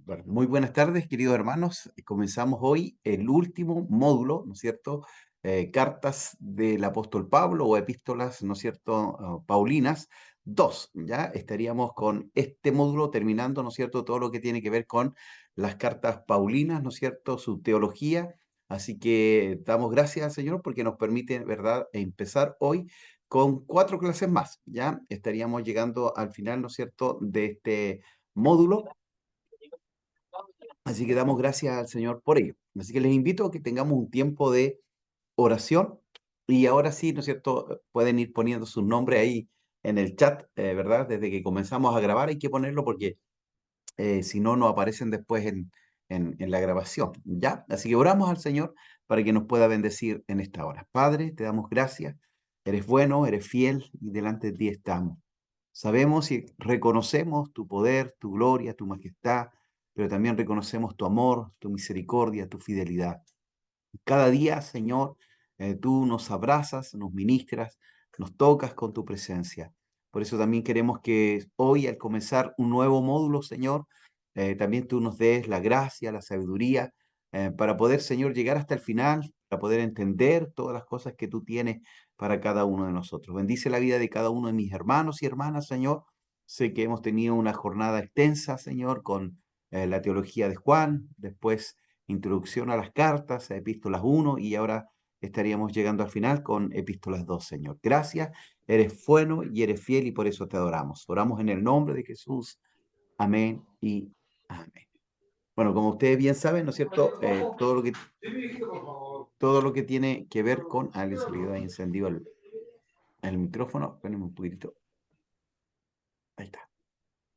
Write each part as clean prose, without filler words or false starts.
Bueno, muy buenas tardes, queridos hermanos. Comenzamos hoy el último módulo, ¿no es cierto? Cartas del apóstol Pablo o epístolas, ¿no es cierto? Paulinas. Dos, ya estaríamos con este módulo terminando, ¿no es cierto? Todo lo que tiene que ver con las cartas Paulinas, ¿no es cierto? Su teología. Así que damos gracias al Señor porque nos permite, ¿verdad?, empezar hoy con cuatro clases más. Ya estaríamos llegando al final, ¿no es cierto?, de este módulo. Así que damos gracias al Señor por ello. Así que les invito a que tengamos un tiempo de oración y ahora sí, ¿no es cierto? Pueden ir poniendo sus nombres ahí en el chat, ¿verdad? Desde que comenzamos a grabar hay que ponerlo porque si no, no aparecen después en la grabación, ¿ya? Así que oramos al Señor para que nos pueda bendecir en esta hora. Padre, te damos gracias, eres bueno, eres fiel y delante de ti estamos. Sabemos y reconocemos tu poder, tu gloria, tu majestad, pero también reconocemos tu amor, tu misericordia, tu fidelidad. Cada día, Señor, tú nos abrazas, nos ministras, nos tocas con tu presencia. Por eso también queremos que hoy, al comenzar un nuevo módulo, Señor, también tú nos des la gracia, la sabiduría, para poder, Señor, llegar hasta el final, para poder entender todas las cosas que tú tienes para cada uno de nosotros. Bendice la vida de cada uno de mis hermanos y hermanas, Señor. Sé que hemos tenido una jornada extensa, Señor, con la teología de Juan, después introducción a las cartas, a epístolas 1 y ahora estaríamos llegando al final con epístolas 2, Señor. Gracias, eres bueno y eres fiel y por eso te adoramos. Oramos en el nombre de Jesús. Amén y amén. Bueno, como ustedes bien saben, ¿no es cierto? Todo lo que tiene que ver con... alguien se le quedó ahí encendido el micrófono. Espérenme un poquitito. Ahí está.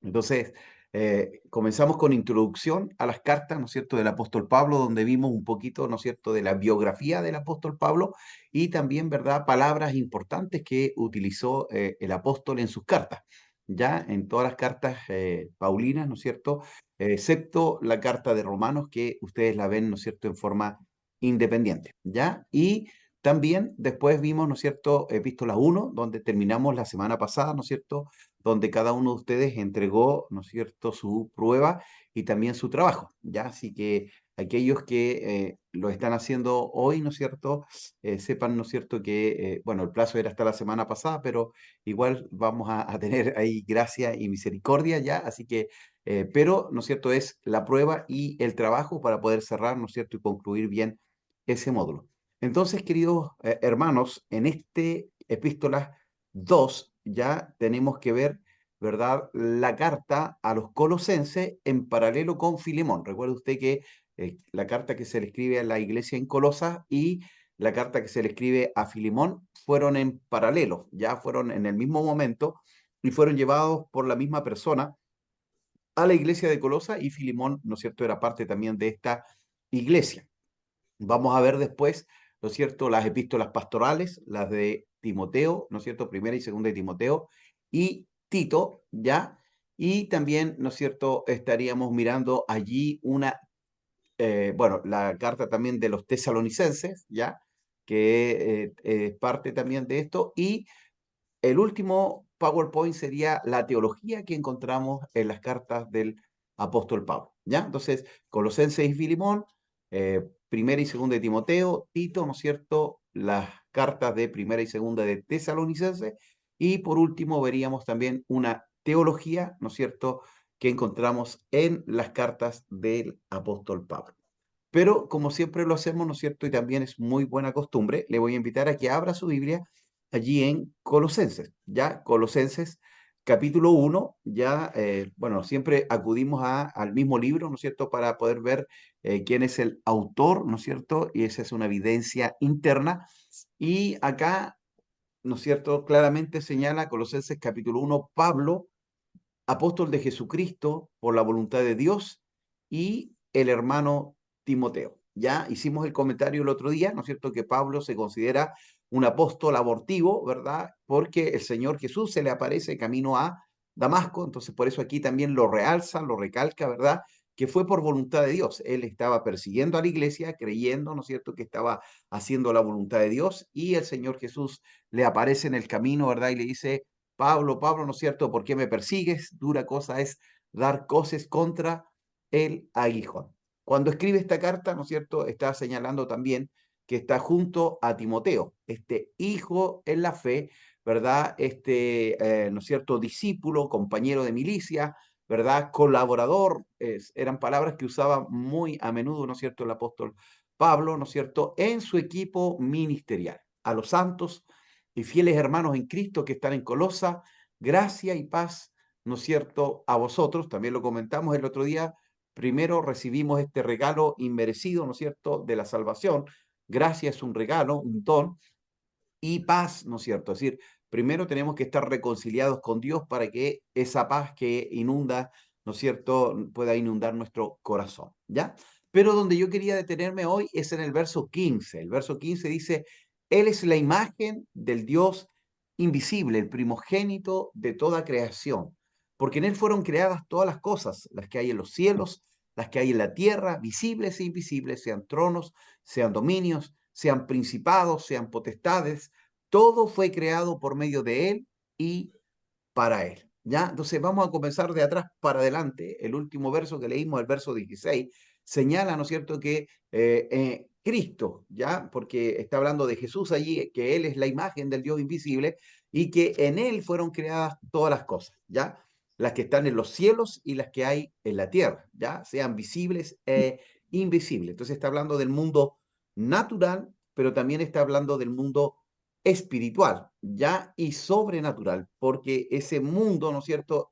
Entonces, comenzamos con introducción a las cartas, ¿no es cierto?, del apóstol Pablo, donde vimos un poquito, ¿no es cierto?, de la biografía del apóstol Pablo y también, ¿verdad?, palabras importantes que utilizó el apóstol en sus cartas, ya en todas las cartas paulinas, ¿no es cierto?, excepto la carta de Romanos, que ustedes la ven, ¿no es cierto?, en forma independiente, ¿ya? Y también después vimos, ¿no es cierto?, epístola 1, donde terminamos la semana pasada, ¿no es cierto?, donde cada uno de ustedes entregó, ¿no es cierto?, su prueba y también su trabajo, ¿ya? Así que aquellos que lo están haciendo hoy, ¿no es cierto?, sepan, ¿no es cierto?, que, bueno, el plazo era hasta la semana pasada, pero igual vamos a tener ahí gracia y misericordia, ¿ya? Así que, pero, ¿no es cierto?, es la prueba y el trabajo para poder cerrar, ¿no es cierto?, y concluir bien ese módulo. Entonces, queridos hermanos, en este epístola 2 ya tenemos que ver, ¿verdad?, la carta a los colosenses en paralelo con Filemón. Recuerde usted que la carta que se le escribe a la iglesia en Colosas y la carta que se le escribe a Filemón fueron en paralelo, ya fueron en el mismo momento y fueron llevados por la misma persona a la iglesia de Colosas y Filemón, ¿no es cierto?, era parte también de esta iglesia. Vamos a ver después, ¿no es cierto?, las epístolas pastorales, las de Timoteo, ¿no es cierto?, primera y segunda de Timoteo, y Tito, ¿ya? Y también, ¿no es cierto?, estaríamos mirando allí bueno, la carta también de los tesalonicenses, ¿ya? Que es parte también de esto. Y el último PowerPoint sería la teología que encontramos en las cartas del apóstol Pablo, ¿ya? Entonces, Colosenses y Filimón, primera y segunda de Timoteo, Tito, ¿no es cierto? Las cartas de primera y segunda de Tesalonicenses, y por último veríamos también una teología, ¿no es cierto?, que encontramos en las cartas del apóstol Pablo. Pero como siempre lo hacemos, ¿no es cierto? Y también es muy buena costumbre, le voy a invitar a que abra su Biblia allí en Colosenses, ¿ya? Colosenses capítulo 1, ya, bueno, siempre acudimos al mismo libro, ¿no es cierto?, para poder ver quién es el autor, ¿no es cierto? Y esa es una evidencia interna. Y acá, ¿no es cierto?, claramente señala Colosenses capítulo 1, Pablo, apóstol de Jesucristo por la voluntad de Dios, y el hermano Timoteo. Ya hicimos el comentario el otro día, ¿no es cierto?, que Pablo se considera un apóstol abortivo, ¿verdad? Porque el Señor Jesús se le aparece camino a Damasco, entonces por eso aquí también lo realza, lo recalca, ¿verdad?, que fue por voluntad de Dios. Él estaba persiguiendo a la iglesia, creyendo, ¿no es cierto?, que estaba haciendo la voluntad de Dios, y el Señor Jesús le aparece en el camino, ¿verdad?, y le dice: Pablo, Pablo, ¿no es cierto? ¿Por qué me persigues? Dura cosa es dar coces contra el aguijón. Cuando escribe esta carta, ¿no es cierto?, está señalando también que está junto a Timoteo, este hijo en la fe, ¿verdad? ¿No es cierto?, discípulo, compañero de milicia, ¿verdad? Colaborador, eran palabras que usaba muy a menudo, ¿no es cierto?, el apóstol Pablo, ¿no es cierto?, en su equipo ministerial. A los santos y fieles hermanos en Cristo que están en Colosa, gracia y paz, ¿no es cierto?, a vosotros, también lo comentamos el otro día. Primero recibimos este regalo inmerecido, ¿no es cierto?, de la salvación. Gracia es un regalo, un don, y paz, ¿no es cierto? Es decir, primero tenemos que estar reconciliados con Dios para que esa paz que inunda, ¿no es cierto?, pueda inundar nuestro corazón, ¿ya? Pero donde yo quería detenerme hoy es en el verso 15. El verso 15 dice, Él es la imagen del Dios invisible, el primogénito de toda creación, porque en Él fueron creadas todas las cosas, las que hay en los cielos, las que hay en la tierra, visibles e invisibles, sean tronos, sean dominios, sean principados, sean potestades, todo fue creado por medio de Él y para Él. ¿Ya? Entonces vamos a comenzar de atrás para adelante. El último verso que leímos, el verso 16, señala, ¿no es cierto?, que Cristo, ¿ya? Porque está hablando de Jesús allí, que Él es la imagen del Dios invisible y que en Él fueron creadas todas las cosas, ¿ya? Las que están en los cielos y las que hay en la tierra, ¿ya? Sean visibles e invisibles. Entonces está hablando del mundo natural, pero también está hablando del mundo espiritual, ya y sobrenatural, porque ese mundo, ¿no es cierto?,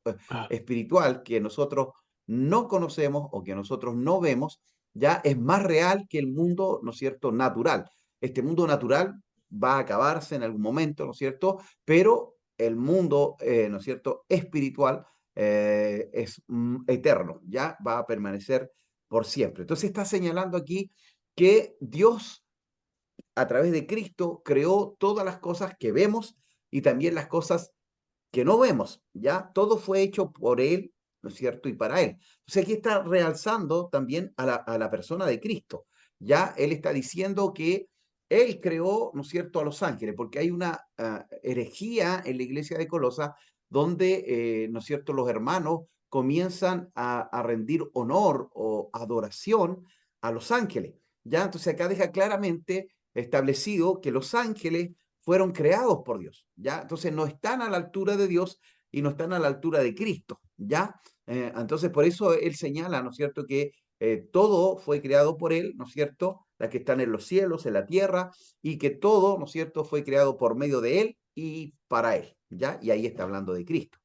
espiritual que nosotros no conocemos o que nosotros no vemos, ya es más real que el mundo, ¿no es cierto?, natural. Este mundo natural va a acabarse en algún momento, ¿no es cierto?, pero el mundo, ¿no es cierto?, espiritual es eterno, ya va a permanecer por siempre. Entonces está señalando aquí que Dios a través de Cristo creó todas las cosas que vemos y también las cosas que no vemos, ¿ya? Todo fue hecho por Él, ¿no es cierto? Y para Él. Entonces aquí está realzando también a la persona de Cristo, ¿ya? Él está diciendo que Él creó, ¿no es cierto?, a los ángeles, porque hay una herejía en la iglesia de Colosa donde, ¿no es cierto?, los hermanos comienzan a rendir honor o adoración a los ángeles, ¿ya? Entonces acá deja claramente establecido que los ángeles fueron creados por Dios, ¿ya? Entonces no están a la altura de Dios y no están a la altura de Cristo, ¿ya? Entonces por eso él señala, ¿no es cierto?, que todo fue creado por él, ¿no es cierto?, las que están en los cielos, en la tierra, y que todo, ¿no es cierto?, fue creado por medio de él y para él, ¿ya? Y ahí está hablando de Cristo.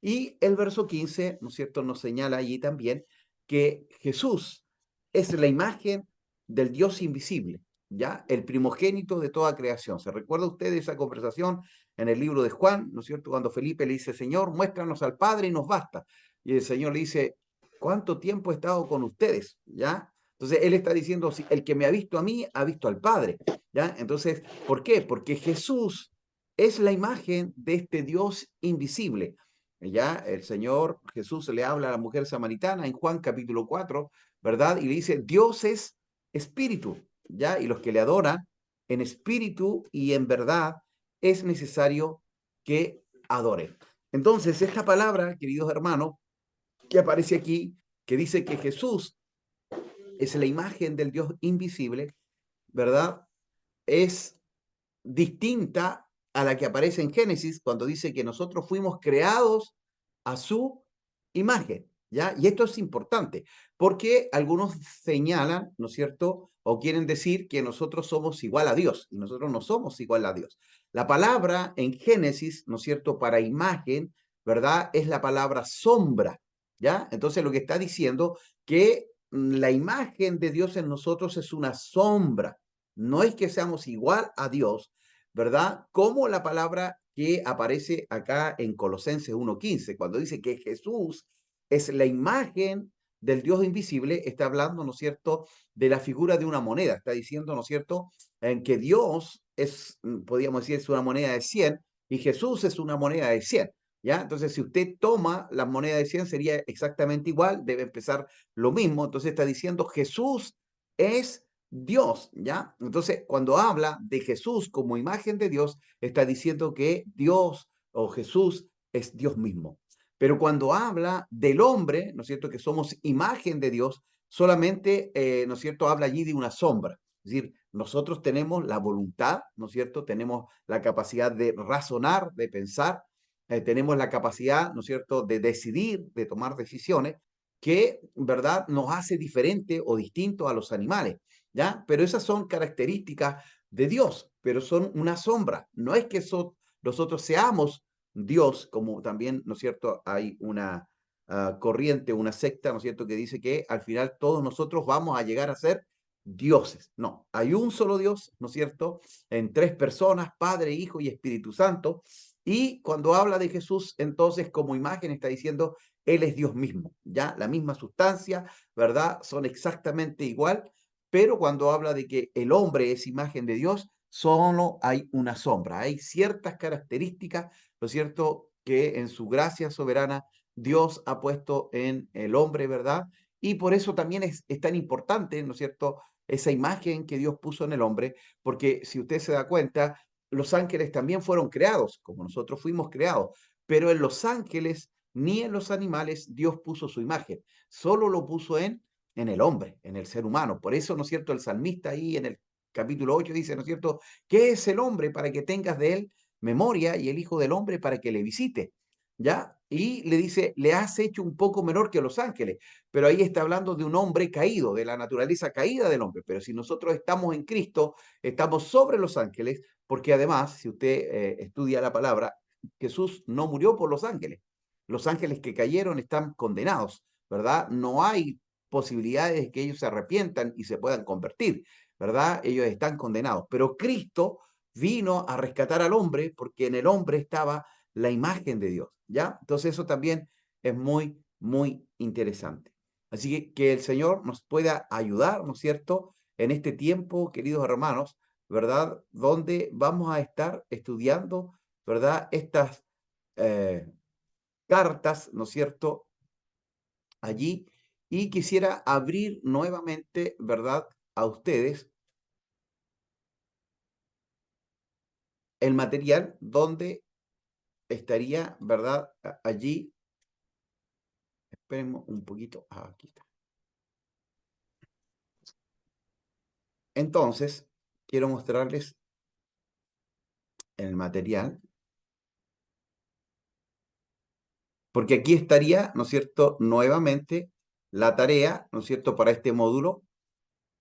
Y el verso 15, ¿no es cierto?, nos señala allí también que Jesús es la imagen del Dios invisible, ¿ya? El primogénito de toda creación. ¿Se recuerda usted de esa conversación en el libro de Juan, ¿no es cierto?, cuando Felipe le dice, Señor, muéstranos al Padre y nos basta. Y el Señor le dice, ¿cuánto tiempo he estado con ustedes? ¿Ya? Entonces él está diciendo, "Sí, el que me ha visto a mí, ha visto al Padre". ¿Ya? Entonces, ¿por qué? Porque Jesús es la imagen de este Dios invisible. Ya el Señor Jesús le habla a la mujer samaritana en Juan capítulo 4, ¿verdad? Y le dice, Dios es espíritu, ¿ya? Y los que le adoran en espíritu y en verdad es necesario que adoren. Entonces, esta palabra, queridos hermanos, que aparece aquí, que dice que Jesús es la imagen del Dios invisible, ¿verdad? Es distinta a la que aparece en Génesis cuando dice que nosotros fuimos creados a su imagen, ¿ya? Y esto es importante, porque algunos señalan, ¿no es cierto?, o quieren decir que nosotros somos igual a Dios, y nosotros no somos igual a Dios. La palabra en Génesis, ¿no es cierto?, para imagen, ¿verdad?, es la palabra sombra, ¿ya? Entonces lo que está diciendo que la imagen de Dios en nosotros es una sombra, no es que seamos igual a Dios, ¿verdad? Como la palabra que aparece acá en Colosenses 1:15, cuando dice que Jesús es la imagen del Dios invisible, está hablando, ¿no es cierto?, de la figura de una moneda, está diciendo, ¿no es cierto?, en que Dios es, podríamos decir, es una moneda de 100 y Jesús es una moneda de 100, ¿ya? Entonces, si usted toma la moneda de 100, sería exactamente igual, debe empezar lo mismo, entonces está diciendo Jesús es Dios, ¿ya? Entonces, cuando habla de Jesús como imagen de Dios, está diciendo que Dios o Jesús es Dios mismo. Pero cuando habla del hombre, ¿no es cierto?, que somos imagen de Dios, solamente, ¿no es cierto?, habla allí de una sombra. Es decir, nosotros tenemos la voluntad, ¿no es cierto?, tenemos la capacidad de razonar, de pensar, tenemos la capacidad, ¿no es cierto?, de decidir, de tomar decisiones, que, ¿verdad?, nos hace diferente o distinto a los animales, ¿ya? Pero esas son características de Dios, pero son una sombra. No es que nosotros seamos Dios, como también, ¿no es cierto?, hay una corriente, una secta, ¿no es cierto?, que dice que al final todos nosotros vamos a llegar a ser dioses. No, hay un solo Dios, ¿no es cierto?, en tres personas, Padre, Hijo y Espíritu Santo. Y cuando habla de Jesús, entonces como imagen está diciendo, Él es Dios mismo, ¿ya? La misma sustancia, ¿verdad? Son exactamente igual, pero cuando habla de que el hombre es imagen de Dios, solo hay una sombra, hay ciertas características, ¿no es cierto?, que en su gracia soberana Dios ha puesto en el hombre, ¿verdad? Y por eso también es tan importante, ¿no es cierto?, esa imagen que Dios puso en el hombre, porque si usted se da cuenta, los ángeles también fueron creados, como nosotros fuimos creados, pero en los ángeles ni en los animales Dios puso su imagen, solo lo puso en el hombre, en el ser humano. Por eso, ¿no es cierto?, el salmista ahí en el capítulo 8 dice, ¿no es cierto?, ¿qué es el hombre para que tengas de él memoria y el hijo del hombre para que le visite? ¿Ya? Y le dice, le has hecho un poco menor que los ángeles, pero ahí está hablando de un hombre caído, de la naturaleza caída del hombre. Pero si nosotros estamos en Cristo, estamos sobre los ángeles, porque además, si usted estudia la palabra, Jesús no murió por los ángeles. Los ángeles que cayeron están condenados, ¿verdad? No hay posibilidades de que ellos se arrepientan y se puedan convertir, ¿verdad? Ellos están condenados. Pero Cristo vino a rescatar al hombre porque en el hombre estaba la imagen de Dios, ¿ya? Entonces eso también es muy, muy interesante. Así que el Señor nos pueda ayudar, ¿no es cierto?, en este tiempo, queridos hermanos, ¿verdad?, donde vamos a estar estudiando, ¿verdad?, estas eh, cartas, ¿no es cierto?, allí. Y quisiera abrir nuevamente, ¿verdad?, a ustedes el material donde estaría, ¿verdad?, allí. Esperen un poquito. Aquí está. Entonces, quiero mostrarles el material, porque aquí estaría, ¿no es cierto?, nuevamente la tarea, ¿no es cierto?, para este módulo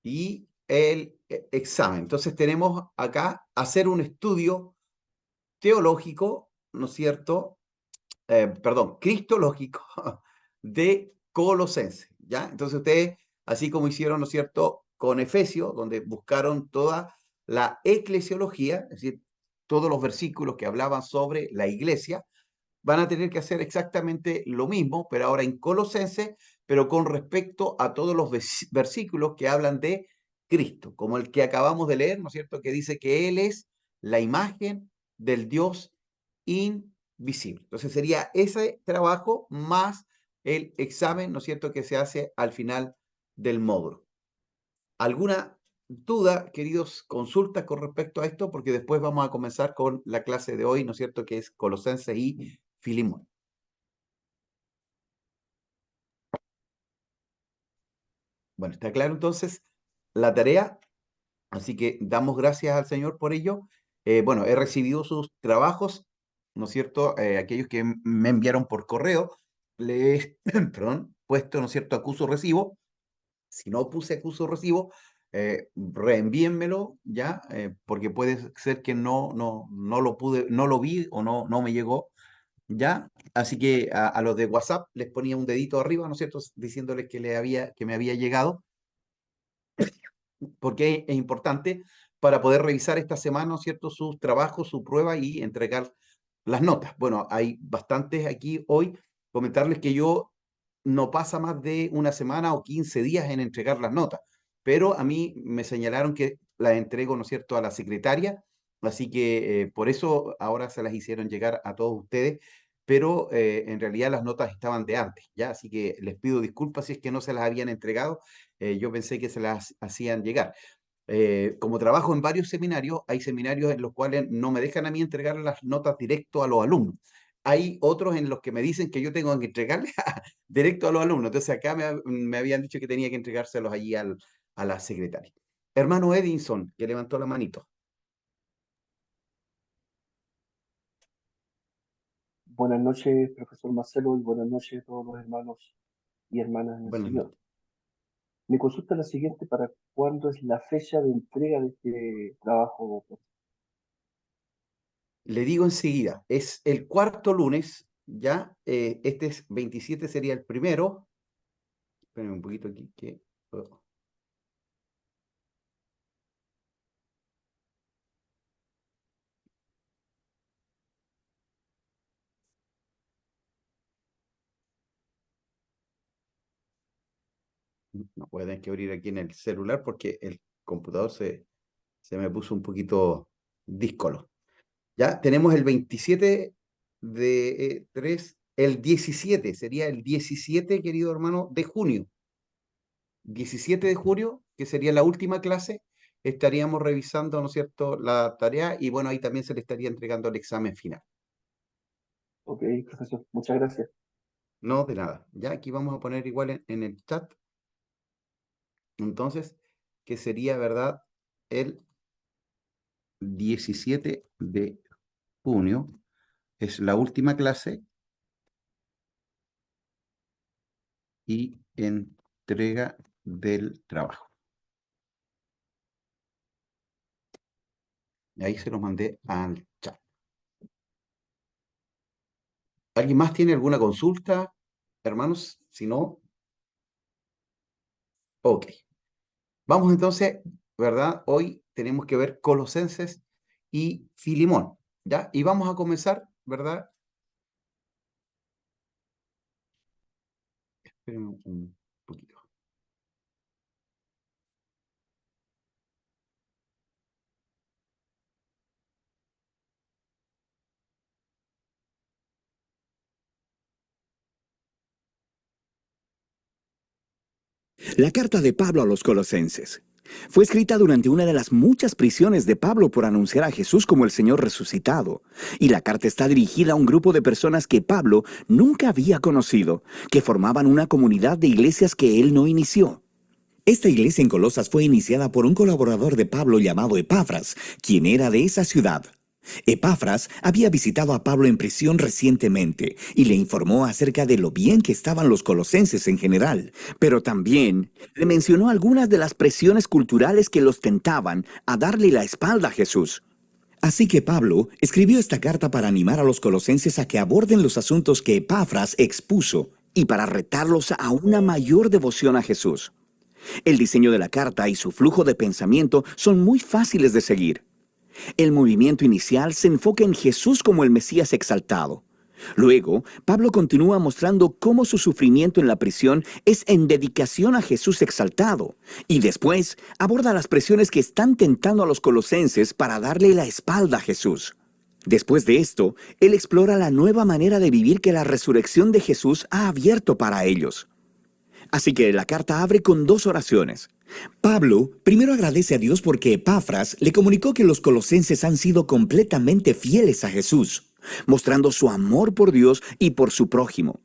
y el examen. Entonces tenemos acá hacer un estudio teológico, ¿no es cierto?, perdón, cristológico de Colosenses, ¿ya? Entonces ustedes, así como hicieron, ¿no es cierto?, con Efesios, donde buscaron toda la eclesiología, es decir, todos los versículos que hablaban sobre la iglesia, van a tener que hacer exactamente lo mismo, pero ahora en Colosenses, pero con respecto a todos los versículos que hablan de Cristo, como el que acabamos de leer, ¿no es cierto?, que dice que Él es la imagen del Dios invisible. Entonces sería ese trabajo más el examen, ¿no es cierto?, que se hace al final del módulo. ¿Alguna duda, queridos, consultas con respecto a esto? Porque después vamos a comenzar con la clase de hoy, ¿no es cierto?, que es Colosenses y Filemón. Bueno, está claro entonces la tarea, así que damos gracias al Señor por ello. Bueno, he recibido sus trabajos, ¿no es cierto? Aquellos que me enviaron por correo, le he, perdón, puesto, ¿no es cierto?, acuso recibo. Si no puse acuso recibo, reenvíenmelo ya, porque puede ser que no lo pude, no lo vi o no me llegó ya. Así que a los de WhatsApp les ponía un dedito arriba, ¿no es cierto?, diciéndoles que me había llegado, porque es importante para poder revisar esta semana, ¿no es cierto?, sus trabajos, su prueba y entregar las notas. Bueno, hay bastantes aquí hoy. Comentarles que yo no pasa más de una semana o 15 días en entregar las notas, pero a mí me señalaron que las entrego, ¿no es cierto?, a la secretaria, así que por eso ahora se las hicieron llegar a todos ustedes, pero en realidad las notas estaban de antes, ¿ya? Así que les pido disculpas si es que no se las habían entregado, yo pensé que se las hacían llegar. Como trabajo en varios seminarios, hay seminarios en los cuales no me dejan a mí entregar las notas directo a los alumnos. hay otros en los que me dicen que yo tengo que entregarle directo a los alumnos. Entonces acá me habían dicho que tenía que entregárselos allí a la secretaria. Hermano Edinson, que levantó la manito. Buenas noches, profesor Marcelo, y buenas noches a todos los hermanos y hermanas en el Buenas Señor. noches. Mi consulta es la siguiente: ¿para cuándo es la fecha de entrega de este trabajo? Le digo enseguida, es el cuarto lunes, ya, este es 27, sería el primero. Espérenme un poquito aquí, que... oh, no voy a tener que abrir aquí en el celular porque el computador se me puso un poquito díscolo. Ya, tenemos el 27 de 3, el 17, sería el 17, querido hermano, de junio. 17 de junio, que sería la última clase, estaríamos revisando, ¿no es cierto?, la tarea y bueno, ahí también se le estaría entregando el examen final. Ok, profesor, muchas gracias. No, de nada. Ya aquí vamos a poner igual en el chat, entonces, que sería, ¿verdad?, el 17 de junio, es la última clase y entrega del trabajo. Ahí se los mandé al chat. ¿Alguien más tiene alguna consulta, hermanos? Si no, ok. Vamos entonces, ¿verdad? Hoy tenemos que ver Colosenses y Filimón, ¿ya? Y vamos a comenzar, ¿verdad? Esperen un poquito. La carta de Pablo a los Colosenses fue escrita durante una de las muchas prisiones de Pablo por anunciar a Jesús como el Señor resucitado. Y la carta está dirigida a un grupo de personas que Pablo nunca había conocido, que formaban una comunidad de iglesias que él no inició. Esta iglesia en Colosas fue iniciada por un colaborador de Pablo llamado Epafras, quien era de esa ciudad. Epafras había visitado a Pablo en prisión recientemente y le informó acerca de lo bien que estaban los colosenses en general, pero también le mencionó algunas de las presiones culturales que los tentaban a darle la espalda a Jesús. Así que Pablo escribió esta carta para animar a los colosenses a que aborden los asuntos que Epafras expuso y para retarlos a una mayor devoción a Jesús. El diseño de la carta y su flujo de pensamiento son muy fáciles de seguir. El movimiento inicial se enfoca en Jesús como el Mesías exaltado. Luego, Pablo continúa mostrando cómo su sufrimiento en la prisión es en dedicación a Jesús exaltado. Y después, aborda las presiones que están tentando a los colosenses para darle la espalda a Jesús. Después de esto, él explora la nueva manera de vivir que la resurrección de Jesús ha abierto para ellos. Así que la carta abre con dos oraciones. Pablo primero agradece a Dios porque Epafras le comunicó que los colosenses han sido completamente fieles a Jesús, mostrando su amor por Dios y por su prójimo.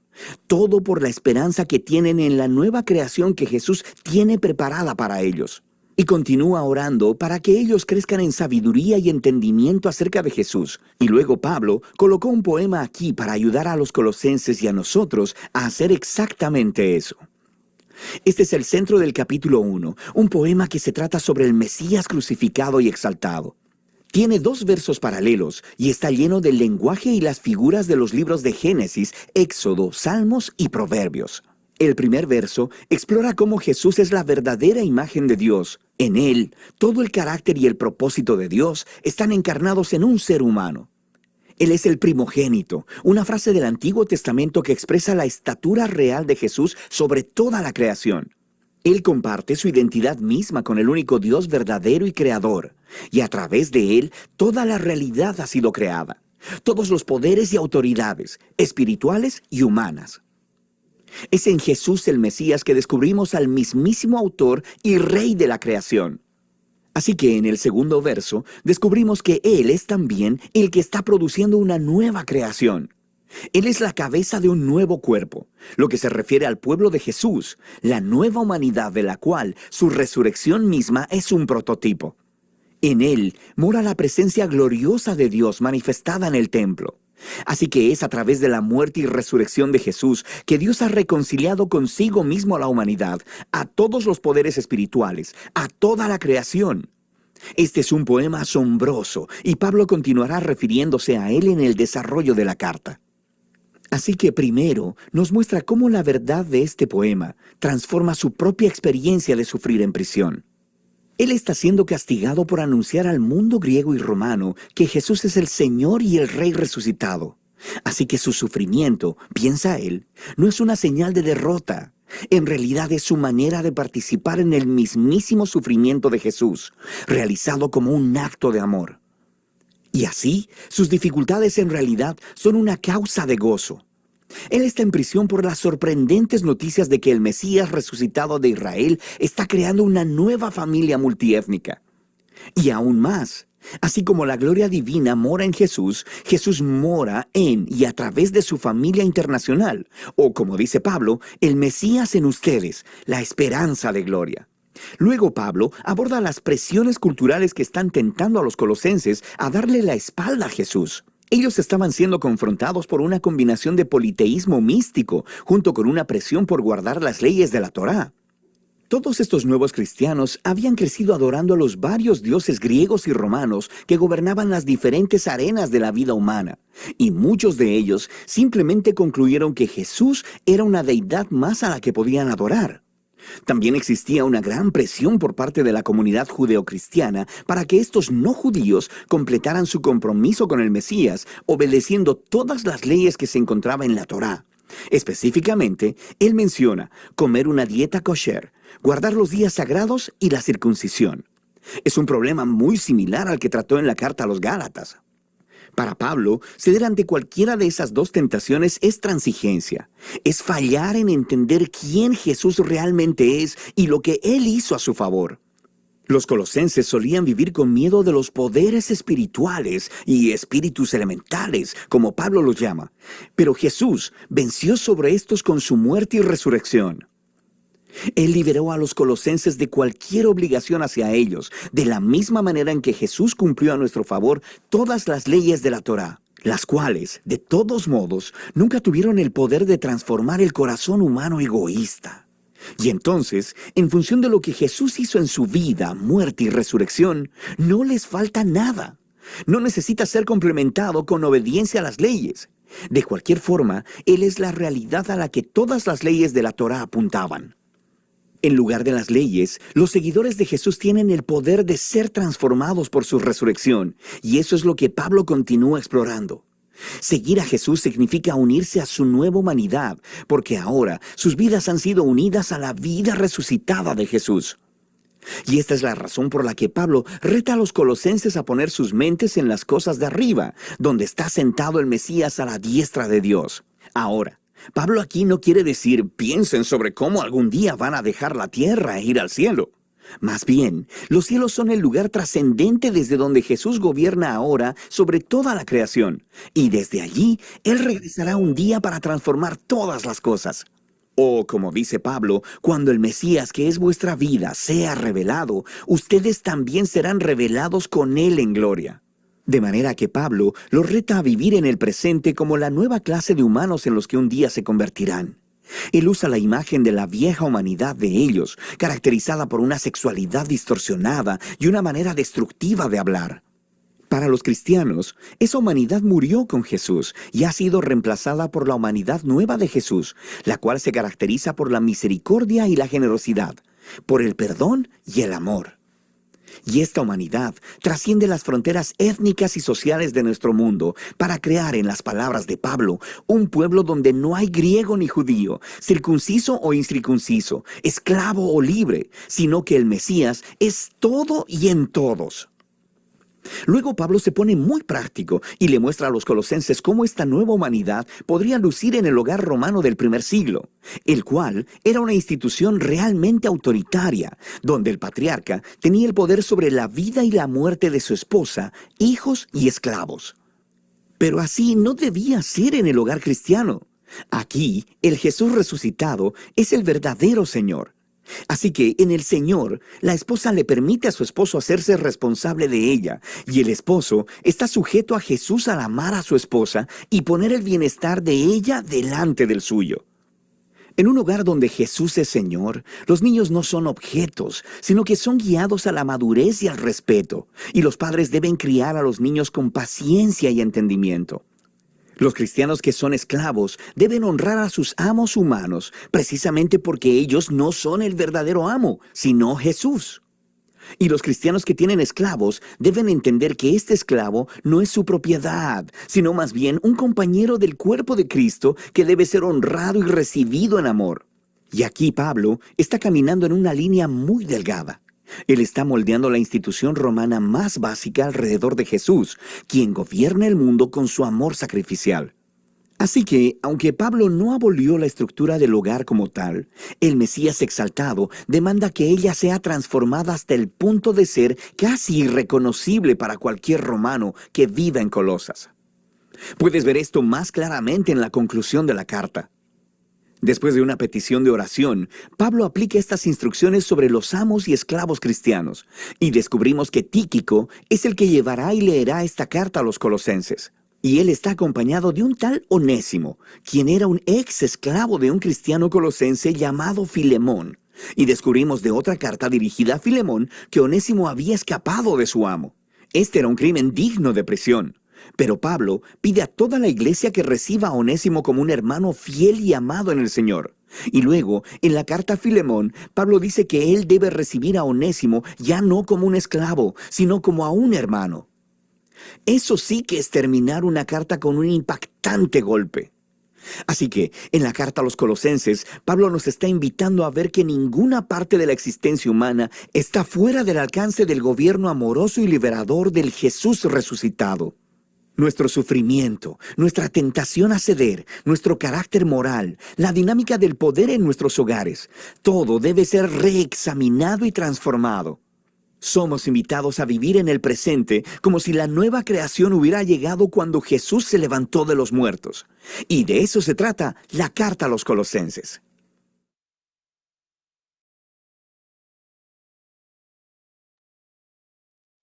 Todo por la esperanza que tienen en la nueva creación que Jesús tiene preparada para ellos. Y continúa orando para que ellos crezcan en sabiduría y entendimiento acerca de Jesús. Y luego Pablo colocó un poema aquí para ayudar a los colosenses y a nosotros a hacer exactamente eso. Este es el centro del capítulo 1, un poema que se trata sobre el Mesías crucificado y exaltado. Tiene dos versos paralelos y está lleno del lenguaje y las figuras de los libros de Génesis, Éxodo, Salmos y Proverbios. El primer verso explora cómo Jesús es la verdadera imagen de Dios. En él, todo el carácter y el propósito de Dios están encarnados en un ser humano. Él es el primogénito, una frase del Antiguo Testamento que expresa la estatura real de Jesús sobre toda la creación. Él comparte su identidad misma con el único Dios verdadero y creador, y a través de él toda la realidad ha sido creada, todos los poderes y autoridades, espirituales y humanas. Es en Jesús el Mesías que descubrimos al mismísimo autor y rey de la creación. Así que en el segundo verso descubrimos que Él es también el que está produciendo una nueva creación. Él es la cabeza de un nuevo cuerpo, lo que se refiere al pueblo de Jesús, la nueva humanidad de la cual su resurrección misma es un prototipo. En Él mora la presencia gloriosa de Dios manifestada en el templo. Así que es a través de la muerte y resurrección de Jesús que Dios ha reconciliado consigo mismo a la humanidad, a todos los poderes espirituales, a toda la creación. Este es un poema asombroso y Pablo continuará refiriéndose a él en el desarrollo de la carta. Así que primero nos muestra cómo la verdad de este poema transforma su propia experiencia de sufrir en prisión. Él está siendo castigado por anunciar al mundo griego y romano que Jesús es el Señor y el Rey resucitado. Así que su sufrimiento, piensa él, no es una señal de derrota. En realidad es su manera de participar en el mismísimo sufrimiento de Jesús, realizado como un acto de amor. Y así, sus dificultades en realidad son una causa de gozo. Él está en prisión por las sorprendentes noticias de que el Mesías resucitado de Israel está creando una nueva familia multiétnica. Y aún más, así como la gloria divina mora en Jesús, Jesús mora en y a través de su familia internacional, o como dice Pablo, el Mesías en ustedes, la esperanza de gloria. Luego Pablo aborda las presiones culturales que están tentando a los colosenses a darle la espalda a Jesús. Ellos estaban siendo confrontados por una combinación de politeísmo místico, junto con una presión por guardar las leyes de la Torá. Todos estos nuevos cristianos habían crecido adorando a los varios dioses griegos y romanos que gobernaban las diferentes arenas de la vida humana, y muchos de ellos simplemente concluyeron que Jesús era una deidad más a la que podían adorar. También existía una gran presión por parte de la comunidad judeocristiana para que estos no judíos completaran su compromiso con el Mesías, obedeciendo todas las leyes que se encontraban en la Torá. Específicamente, él menciona comer una dieta kosher, guardar los días sagrados y la circuncisión. Es un problema muy similar al que trató en la carta a los Gálatas. Para Pablo, ceder ante cualquiera de esas dos tentaciones es transigencia. Es fallar en entender quién Jesús realmente es y lo que Él hizo a su favor. Los colosenses solían vivir con miedo de los poderes espirituales y espíritus elementales, como Pablo los llama. Pero Jesús venció sobre estos con su muerte y resurrección. Él liberó a los colosenses de cualquier obligación hacia ellos, de la misma manera en que Jesús cumplió a nuestro favor todas las leyes de la Torá, las cuales, de todos modos, nunca tuvieron el poder de transformar el corazón humano egoísta. Y entonces, en función de lo que Jesús hizo en su vida, muerte y resurrección, no les falta nada. No necesita ser complementado con obediencia a las leyes. De cualquier forma, Él es la realidad a la que todas las leyes de la Torá apuntaban. En lugar de las leyes, los seguidores de Jesús tienen el poder de ser transformados por su resurrección, y eso es lo que Pablo continúa explorando. Seguir a Jesús significa unirse a su nueva humanidad, porque ahora sus vidas han sido unidas a la vida resucitada de Jesús. Y esta es la razón por la que Pablo reta a los colosenses a poner sus mentes en las cosas de arriba, donde está sentado el Mesías a la diestra de Dios. Ahora, Pablo aquí no quiere decir piensen sobre cómo algún día van a dejar la tierra e ir al cielo. Más bien, los cielos son el lugar trascendente desde donde Jesús gobierna ahora sobre toda la creación, y desde allí Él regresará un día para transformar todas las cosas. O, como dice Pablo, cuando el Mesías, que es vuestra vida, sea revelado, ustedes también serán revelados con Él en gloria. De manera que Pablo los reta a vivir en el presente como la nueva clase de humanos en los que un día se convertirán. Él usa la imagen de la vieja humanidad de ellos, caracterizada por una sexualidad distorsionada y una manera destructiva de hablar. Para los cristianos, esa humanidad murió con Jesús y ha sido reemplazada por la humanidad nueva de Jesús, la cual se caracteriza por la misericordia y la generosidad, por el perdón y el amor. Y esta humanidad trasciende las fronteras étnicas y sociales de nuestro mundo para crear, en las palabras de Pablo, un pueblo donde no hay griego ni judío, circunciso o incircunciso, esclavo o libre, sino que el Mesías es todo y en todos. Luego Pablo se pone muy práctico y le muestra a los colosenses cómo esta nueva humanidad podría lucir en el hogar romano del primer siglo, el cual era una institución realmente autoritaria, donde el patriarca tenía el poder sobre la vida y la muerte de su esposa, hijos y esclavos. Pero así no debía ser en el hogar cristiano. Aquí, el Jesús resucitado es el verdadero Señor. Así que en el Señor, la esposa le permite a su esposo hacerse responsable de ella, y el esposo está sujeto a Jesús al amar a su esposa y poner el bienestar de ella delante del suyo. En un hogar donde Jesús es Señor, los niños no son objetos, sino que son guiados a la madurez y al respeto, y los padres deben criar a los niños con paciencia y entendimiento. Los cristianos que son esclavos deben honrar a sus amos humanos, precisamente porque ellos no son el verdadero amo, sino Jesús. Y los cristianos que tienen esclavos deben entender que este esclavo no es su propiedad, sino más bien un compañero del cuerpo de Cristo que debe ser honrado y recibido en amor. Y aquí Pablo está caminando en una línea muy delgada. Él está moldeando la institución romana más básica alrededor de Jesús, quien gobierna el mundo con su amor sacrificial. Así que, aunque Pablo no abolió la estructura del hogar como tal, el Mesías exaltado demanda que ella sea transformada hasta el punto de ser casi irreconocible para cualquier romano que viva en Colosas. Puedes ver esto más claramente en la conclusión de la carta. Después de una petición de oración, Pablo aplica estas instrucciones sobre los amos y esclavos cristianos, y descubrimos que Tíquico es el que llevará y leerá esta carta a los colosenses. Y él está acompañado de un tal Onésimo, quien era un ex esclavo de un cristiano colosense llamado Filemón. Y descubrimos de otra carta dirigida a Filemón que Onésimo había escapado de su amo. Este era un crimen digno de prisión. Pero Pablo pide a toda la iglesia que reciba a Onésimo como un hermano fiel y amado en el Señor. Y luego, en la carta a Filemón, Pablo dice que él debe recibir a Onésimo ya no como un esclavo, sino como a un hermano. Eso sí que es terminar una carta con un impactante golpe. Así que, en la carta a los colosenses, Pablo nos está invitando a ver que ninguna parte de la existencia humana está fuera del alcance del gobierno amoroso y liberador del Jesús resucitado. Nuestro sufrimiento, nuestra tentación a ceder, nuestro carácter moral, la dinámica del poder en nuestros hogares, todo debe ser reexaminado y transformado. Somos invitados a vivir en el presente como si la nueva creación hubiera llegado cuando Jesús se levantó de los muertos. Y de eso se trata la carta a los colosenses.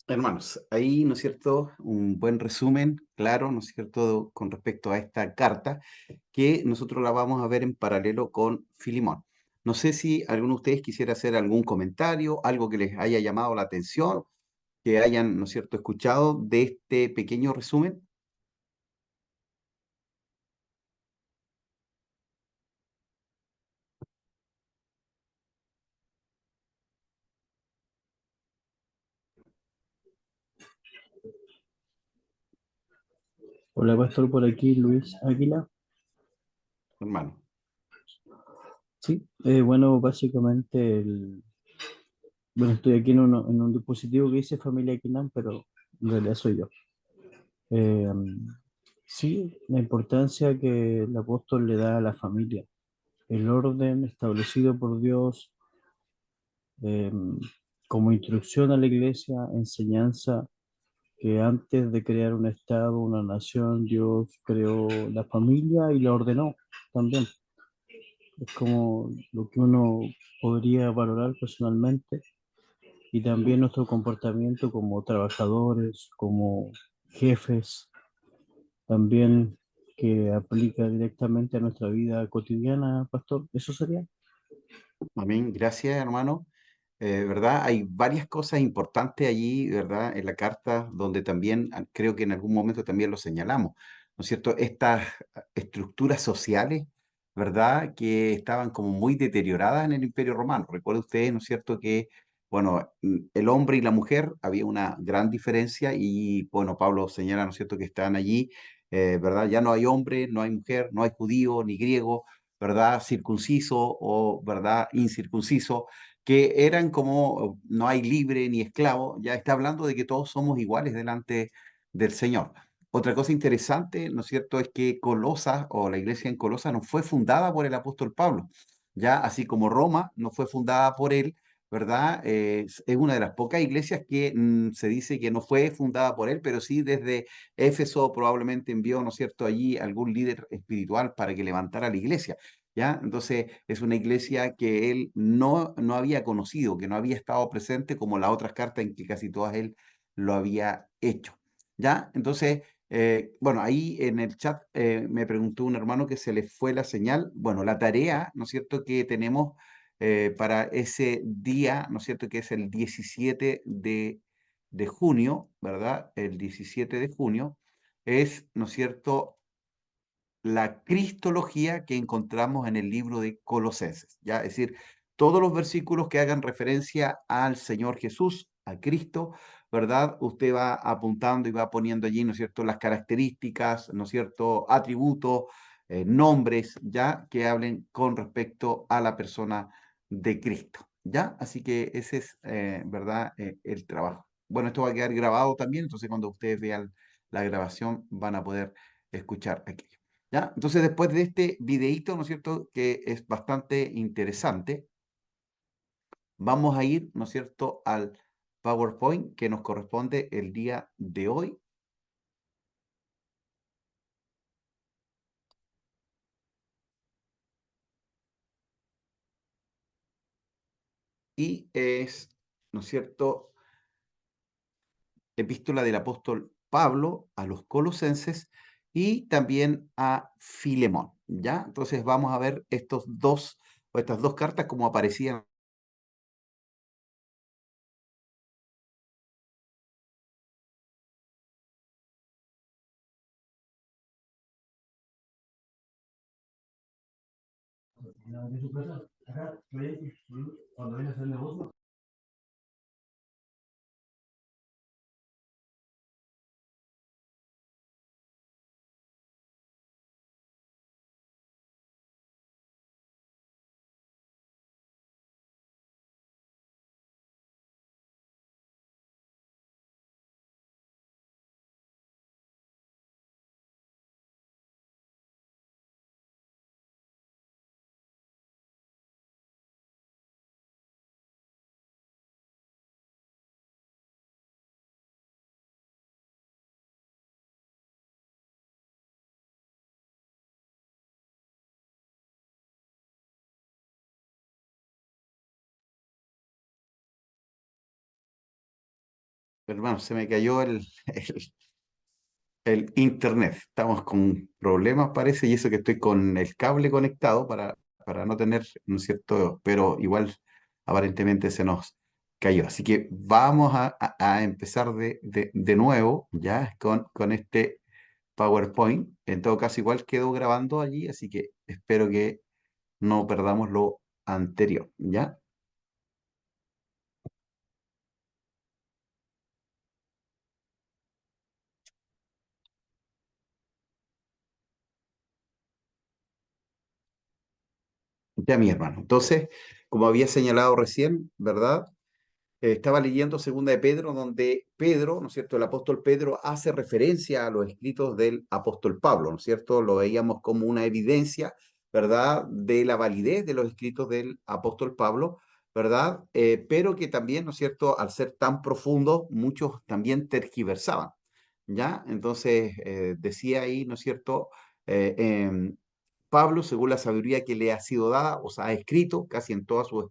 Hermanos, ahí, ¿no es cierto?, un buen resumen, claro, ¿no es cierto?, con respecto a esta carta, que nosotros la vamos a ver en paralelo con Filemón. No sé si alguno de ustedes quisiera hacer algún comentario, algo que les haya llamado la atención, que hayan, ¿no es cierto?, escuchado de este pequeño resumen. Hola, pastor, por aquí Luis Águila. Hermano. Sí, bueno, básicamente, bueno, estoy aquí en un dispositivo que dice Familia Quinam, pero en realidad soy yo. Eh, sí, la importancia que el apóstol le da a la familia, el orden establecido por Dios eh, como instrucción a la iglesia, enseñanza que antes de crear un estado, una nación, Dios creó la familia y la ordenó también. Es como lo que uno podría valorar personalmente y también nuestro comportamiento como trabajadores, como jefes, también que aplica directamente a nuestra vida cotidiana, pastor. Eso sería. Amén, gracias, hermano. ¿Verdad? Hay varias cosas importantes allí, ¿verdad? En la carta, donde también creo que en algún momento también lo señalamos, ¿no es cierto? Estas estructuras sociales, ¿verdad? Que estaban como muy deterioradas en el Imperio Romano. Recuerden ustedes, ¿no es cierto? Que, bueno, el hombre y la mujer había una gran diferencia y, bueno, Pablo señala, ¿no es cierto? Que están allí, ¿verdad? Ya no hay hombre, no hay mujer, no hay judío ni griego, ¿verdad? Circunciso o, ¿verdad? Incircunciso, que eran como no hay libre ni esclavo, ya está hablando de que todos somos iguales delante del Señor. Otra cosa interesante, ¿no es cierto?, es que Colosas o la iglesia en Colosas no fue fundada por el apóstol Pablo, ya así como Roma no fue fundada por él, ¿verdad? Es una de las pocas iglesias que se dice que no fue fundada por él, pero sí desde Éfeso probablemente envió, ¿no es cierto?, allí algún líder espiritual para que levantara la iglesia, ¿ya? Entonces es una iglesia que él no había conocido, que no había estado presente como las otras cartas en que casi todas él lo había hecho, ¿ya? Entonces, bueno, ahí en el chat me preguntó un hermano que se le fue la señal. Bueno, la tarea, ¿no es cierto?, que tenemos para ese día, ¿no es cierto?, que es el 17 de junio, ¿verdad? El 17 de junio es, ¿no es cierto?, la cristología que encontramos en el libro de Colosenses, ¿ya? Es decir, todos los versículos que hagan referencia al Señor Jesús, a Cristo, ¿verdad? Usted va apuntando y va poniendo allí, ¿no es cierto?, las características, ¿no es cierto?, atributos, nombres, ¿ya? Que hablen con respecto a la persona de Cristo, ¿ya? Así que ese es, ¿verdad?, el trabajo. Bueno, esto va a quedar grabado también, entonces cuando ustedes vean la grabación van a poder escuchar aquello. ¿Ya? Entonces, después de este videíto, ¿no es cierto?, que es bastante interesante, vamos a ir, ¿no es cierto?, al PowerPoint que nos corresponde el día de hoy. Y es, ¿no es cierto?, epístola del apóstol Pablo a los colosenses y también a Filemón, ¿ya? Entonces vamos a ver estas dos cartas como aparecían. Hermano, se me cayó el internet. Estamos con problemas, parece, y eso que estoy con el cable conectado para no tener, ¿no es cierto? Pero igual aparentemente se nos cayó. Así que vamos a empezar de nuevo, ya, con este PowerPoint. En todo caso, igual quedó grabando allí, así que espero que no perdamos lo anterior, ¿ya? Ya, mi hermano. Entonces, como había señalado recién, ¿verdad? Estaba leyendo Segunda de Pedro, donde Pedro, ¿no es cierto? El apóstol Pedro hace referencia a los escritos del apóstol Pablo, ¿no es cierto? Lo veíamos como una evidencia, ¿verdad? De la validez de los escritos del apóstol Pablo, ¿verdad? Pero que también, ¿no es cierto? Al ser tan profundo, muchos también tergiversaban, ¿ya? Entonces, decía ahí, ¿no es cierto? Eh, Pablo, según la sabiduría que le ha sido dada, o sea, ha escrito casi en todas sus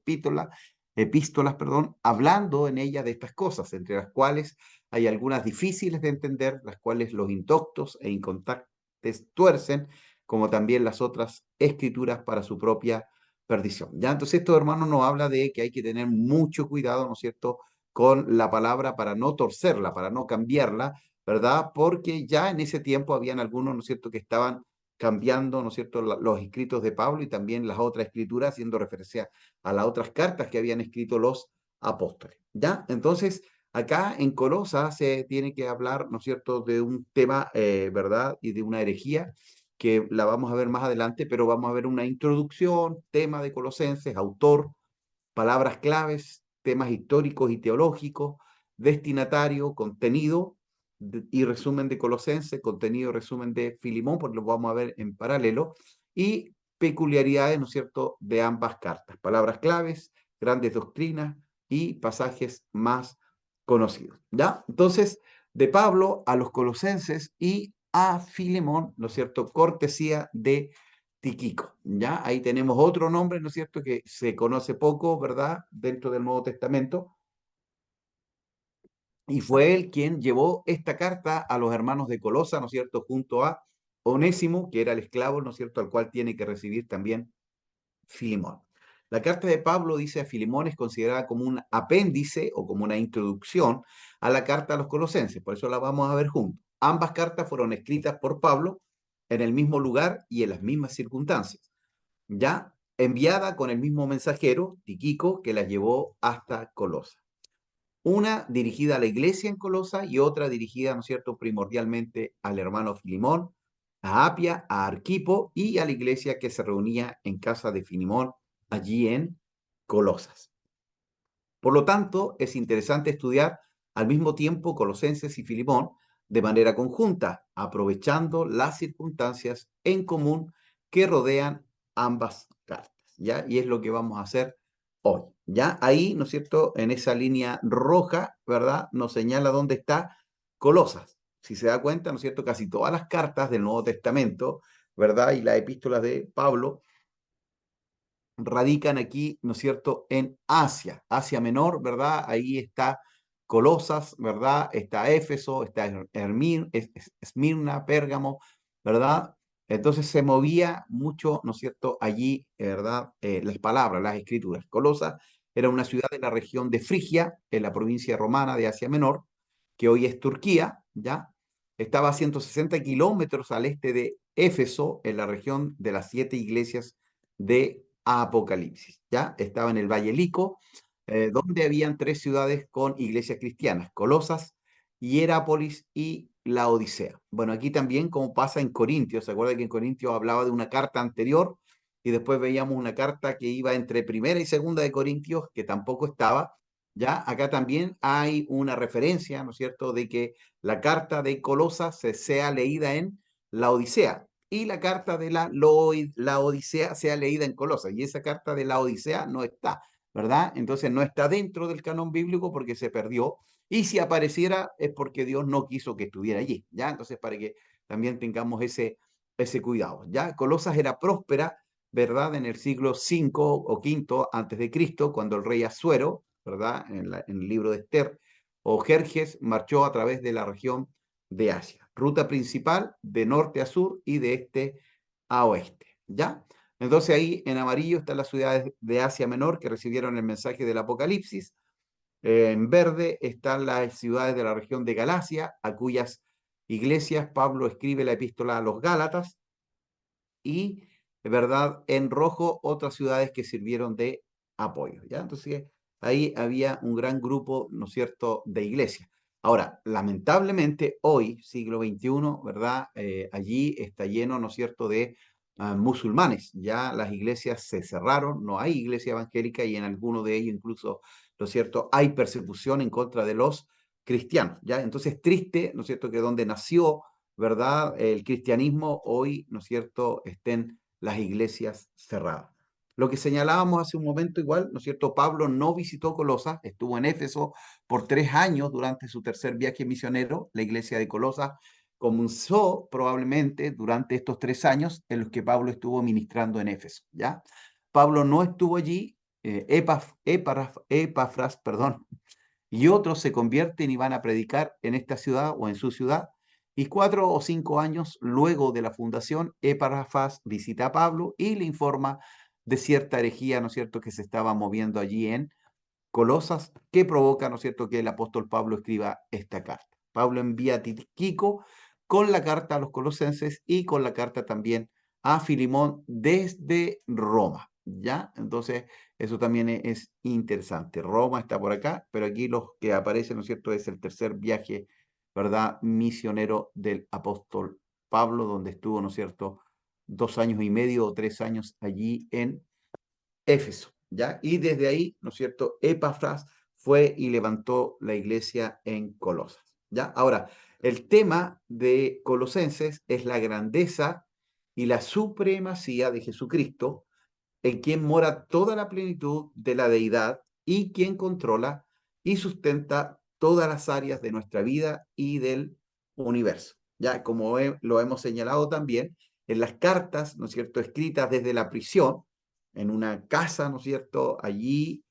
epístolas, perdón, hablando en ellas de estas cosas, entre las cuales hay algunas difíciles de entender, las cuales los indoctos e inconstantes tuercen, como también las otras escrituras para su propia perdición. Ya, entonces esto, hermano, nos habla de que hay que tener mucho cuidado, ¿no es cierto?, con la palabra para no torcerla, para no cambiarla, ¿verdad? Porque ya en ese tiempo habían algunos, ¿no es cierto?, que estaban cambiando, ¿no es cierto?, los escritos de Pablo y también las otras escrituras, haciendo referencia a las otras cartas que habían escrito los apóstoles. ¿Ya? Entonces, acá en Colosas se tiene que hablar, ¿no es cierto?, de un tema, ¿verdad?, y de una herejía que la vamos a ver más adelante, pero vamos a ver una introducción, tema de Colosenses, autor, palabras claves, temas históricos y teológicos, destinatario, contenido y resumen de Colosenses, contenido y resumen de Filimón, porque lo vamos a ver en paralelo, y peculiaridades, ¿no es cierto?, de ambas cartas. Palabras claves, grandes doctrinas, y pasajes más conocidos, ¿ya? Entonces, de Pablo a los colosenses y a Filemón, ¿no es cierto? Cortesía de Tíquico, ¿ya? Ahí tenemos otro nombre, ¿no es cierto? Que se conoce poco, ¿verdad? Dentro del Nuevo Testamento. Y fue él quien llevó esta carta a los hermanos de Colosa, ¿no es cierto? Junto a Onésimo, que era el esclavo, ¿no es cierto? Al cual tiene que recibir también Filemón. La carta de Pablo, dice a Filemón, es considerada como un apéndice o como una introducción a la carta a los colosenses, por eso la vamos a ver juntos. Ambas cartas fueron escritas por Pablo en el mismo lugar y en las mismas circunstancias, ya enviada con el mismo mensajero, Tíquico, que las llevó hasta Colosa. Una dirigida a la iglesia en Colosa y otra dirigida, ¿no es cierto?, primordialmente al hermano Filemón, a Apia, a Arquipo y a la iglesia que se reunía en casa de Filemón, allí en Colosas. Por lo tanto, es interesante estudiar al mismo tiempo Colosenses y Filemón de manera conjunta, aprovechando las circunstancias en común que rodean ambas cartas, ¿ya? Y es lo que vamos a hacer hoy, ¿ya? Ahí, ¿no es cierto?, en esa línea roja, ¿verdad?, nos señala dónde está Colosas. Si se da cuenta, ¿no es cierto?, casi todas las cartas del Nuevo Testamento, ¿verdad?, y las epístolas de Pablo radican aquí, ¿no es cierto?, en Asia, Asia Menor, ¿verdad? Ahí está Colosas, ¿verdad? Está Éfeso, está Esmirna, Pérgamo, ¿verdad? Entonces se movía mucho, ¿no es cierto?, allí, ¿verdad? Las palabras, las escrituras. Colosas era una ciudad de la región de Frigia, en la provincia romana de Asia Menor, que hoy es Turquía, ¿ya? Estaba a 160 kilómetros al este de Éfeso, en la región de las 7 iglesias de Apocalipsis, ¿ya? Estaba en el Valle Lico, donde habían 3 ciudades con iglesias cristianas, Colosas, Hierápolis y Laodicea. Bueno, aquí también, como pasa en Corintios, ¿se acuerda que en Corintios hablaba de una carta anterior y después veíamos una carta que iba entre primera y segunda de Corintios, que tampoco estaba, ¿ya? Acá también hay una referencia, ¿no es cierto?, de que la carta de Colosas sea leída en la Odisea y la carta de la Odisea sea leída en Colosas, y esa carta de la Odisea no está, ¿verdad? Entonces no está dentro del canon bíblico porque se perdió, y si apareciera es porque Dios no quiso que estuviera allí, ¿ya? Entonces para que también tengamos ese cuidado, ¿ya? Colosas era próspera, ¿verdad? En el siglo V o V antes de Cristo, cuando el rey Asuero, ¿verdad? En el libro de Esther, o Jerjes marchó a través de la región de Asia. Ruta principal de norte a sur y de este a oeste, ¿ya? Entonces ahí en amarillo están las ciudades de Asia Menor que recibieron el mensaje del Apocalipsis. En verde están las ciudades de la región de Galacia, a cuyas iglesias Pablo escribe la epístola a los Gálatas. Y, ¿verdad?, en rojo otras ciudades que sirvieron de apoyo, ¿ya? Entonces ahí había un gran grupo, ¿no es cierto?, de iglesias. Ahora, lamentablemente, hoy, siglo XXI, ¿verdad? Allí está lleno, ¿no es cierto?, de musulmanes. Ya las iglesias se cerraron, no hay iglesia evangélica y en alguno de ellos incluso, ¿no es cierto?, hay persecución en contra de los cristianos, ¿ya? Entonces, triste, ¿no es cierto?, que donde nació, ¿verdad?, el cristianismo, hoy, ¿no es cierto?, estén las iglesias cerradas. Lo que señalábamos hace un momento igual, ¿no es cierto?, Pablo no visitó Colosas, estuvo en Éfeso por 3 años durante su tercer viaje misionero. La iglesia de Colosas comenzó probablemente durante estos 3 años en los que Pablo estuvo ministrando en Éfeso, ¿ya? Pablo no estuvo allí, Epafras, perdón, y otros se convierten y van a predicar en esta ciudad o en su ciudad. Y 4 o 5 años luego de la fundación, Epafras visita a Pablo y le informa de cierta herejía, ¿no es cierto?, que se estaba moviendo allí en Colosas, que provoca, ¿no es cierto?, que el apóstol Pablo escriba esta carta. Pablo envía a Tíquico con la carta a los colosenses y con la carta también a Filemón desde Roma, ¿ya? Entonces, eso también es interesante. Roma está por acá, pero aquí los que aparecen, ¿no es cierto?, es el tercer viaje, ¿verdad?, misionero del apóstol Pablo, donde estuvo, ¿no es cierto?, 2 años y medio o 3 años allí en Éfeso, ¿ya? Y desde ahí, ¿no es cierto?, Epafras fue y levantó la iglesia en Colosas, ¿ya? Ahora, el tema de Colosenses es la grandeza y la supremacía de Jesucristo, en quien mora toda la plenitud de la deidad y quien controla y sustenta todas las áreas de nuestra vida y del universo. Ya como lo hemos señalado también en las cartas, ¿no es cierto?, escritas desde la prisión, en una casa, ¿no es cierto?, allí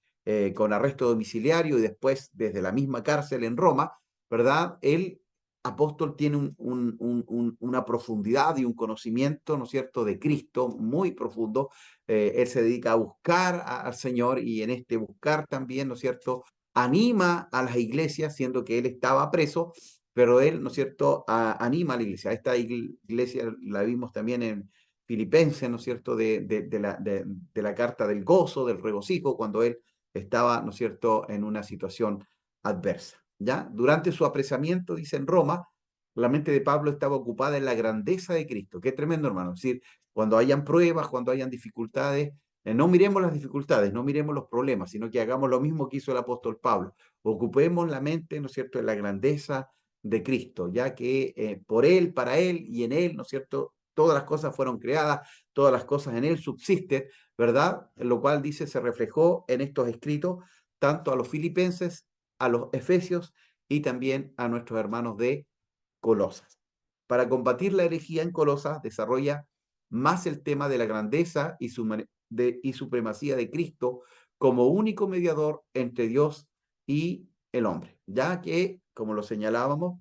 con arresto domiciliario y después desde la misma cárcel en Roma, ¿verdad? El apóstol tiene una profundidad y un conocimiento, ¿no es cierto?, de Cristo muy profundo. Él se dedica a buscar al Señor y en este buscar también, ¿no es cierto?, anima a las iglesias, siendo que él estaba preso, pero él, ¿no es cierto?, anima a la iglesia. Esta iglesia la vimos también en Filipenses, ¿no es cierto?, de la carta del gozo, del regocijo, cuando él estaba, ¿no es cierto?, en una situación adversa. ¿Ya? Durante su apresamiento, dice en Roma, la mente de Pablo estaba ocupada en la grandeza de Cristo. Qué tremendo, hermano. Es decir, cuando hayan pruebas, cuando hayan dificultades, no miremos las dificultades, no miremos los problemas, sino que hagamos lo mismo que hizo el apóstol Pablo. Ocupemos la mente, ¿no es cierto?, en la grandeza de Cristo, ya que por Él, para Él y en Él, ¿no es cierto?, todas las cosas fueron creadas, todas las cosas en Él subsisten, ¿verdad? Lo cual dice, se reflejó en estos escritos, tanto a los filipenses, a los efesios y también a nuestros hermanos de Colosas. Para combatir la herejía en Colosas, desarrolla más el tema de la grandeza y supremacía de Cristo como único mediador entre Dios y el hombre, ya que, como lo señalábamos,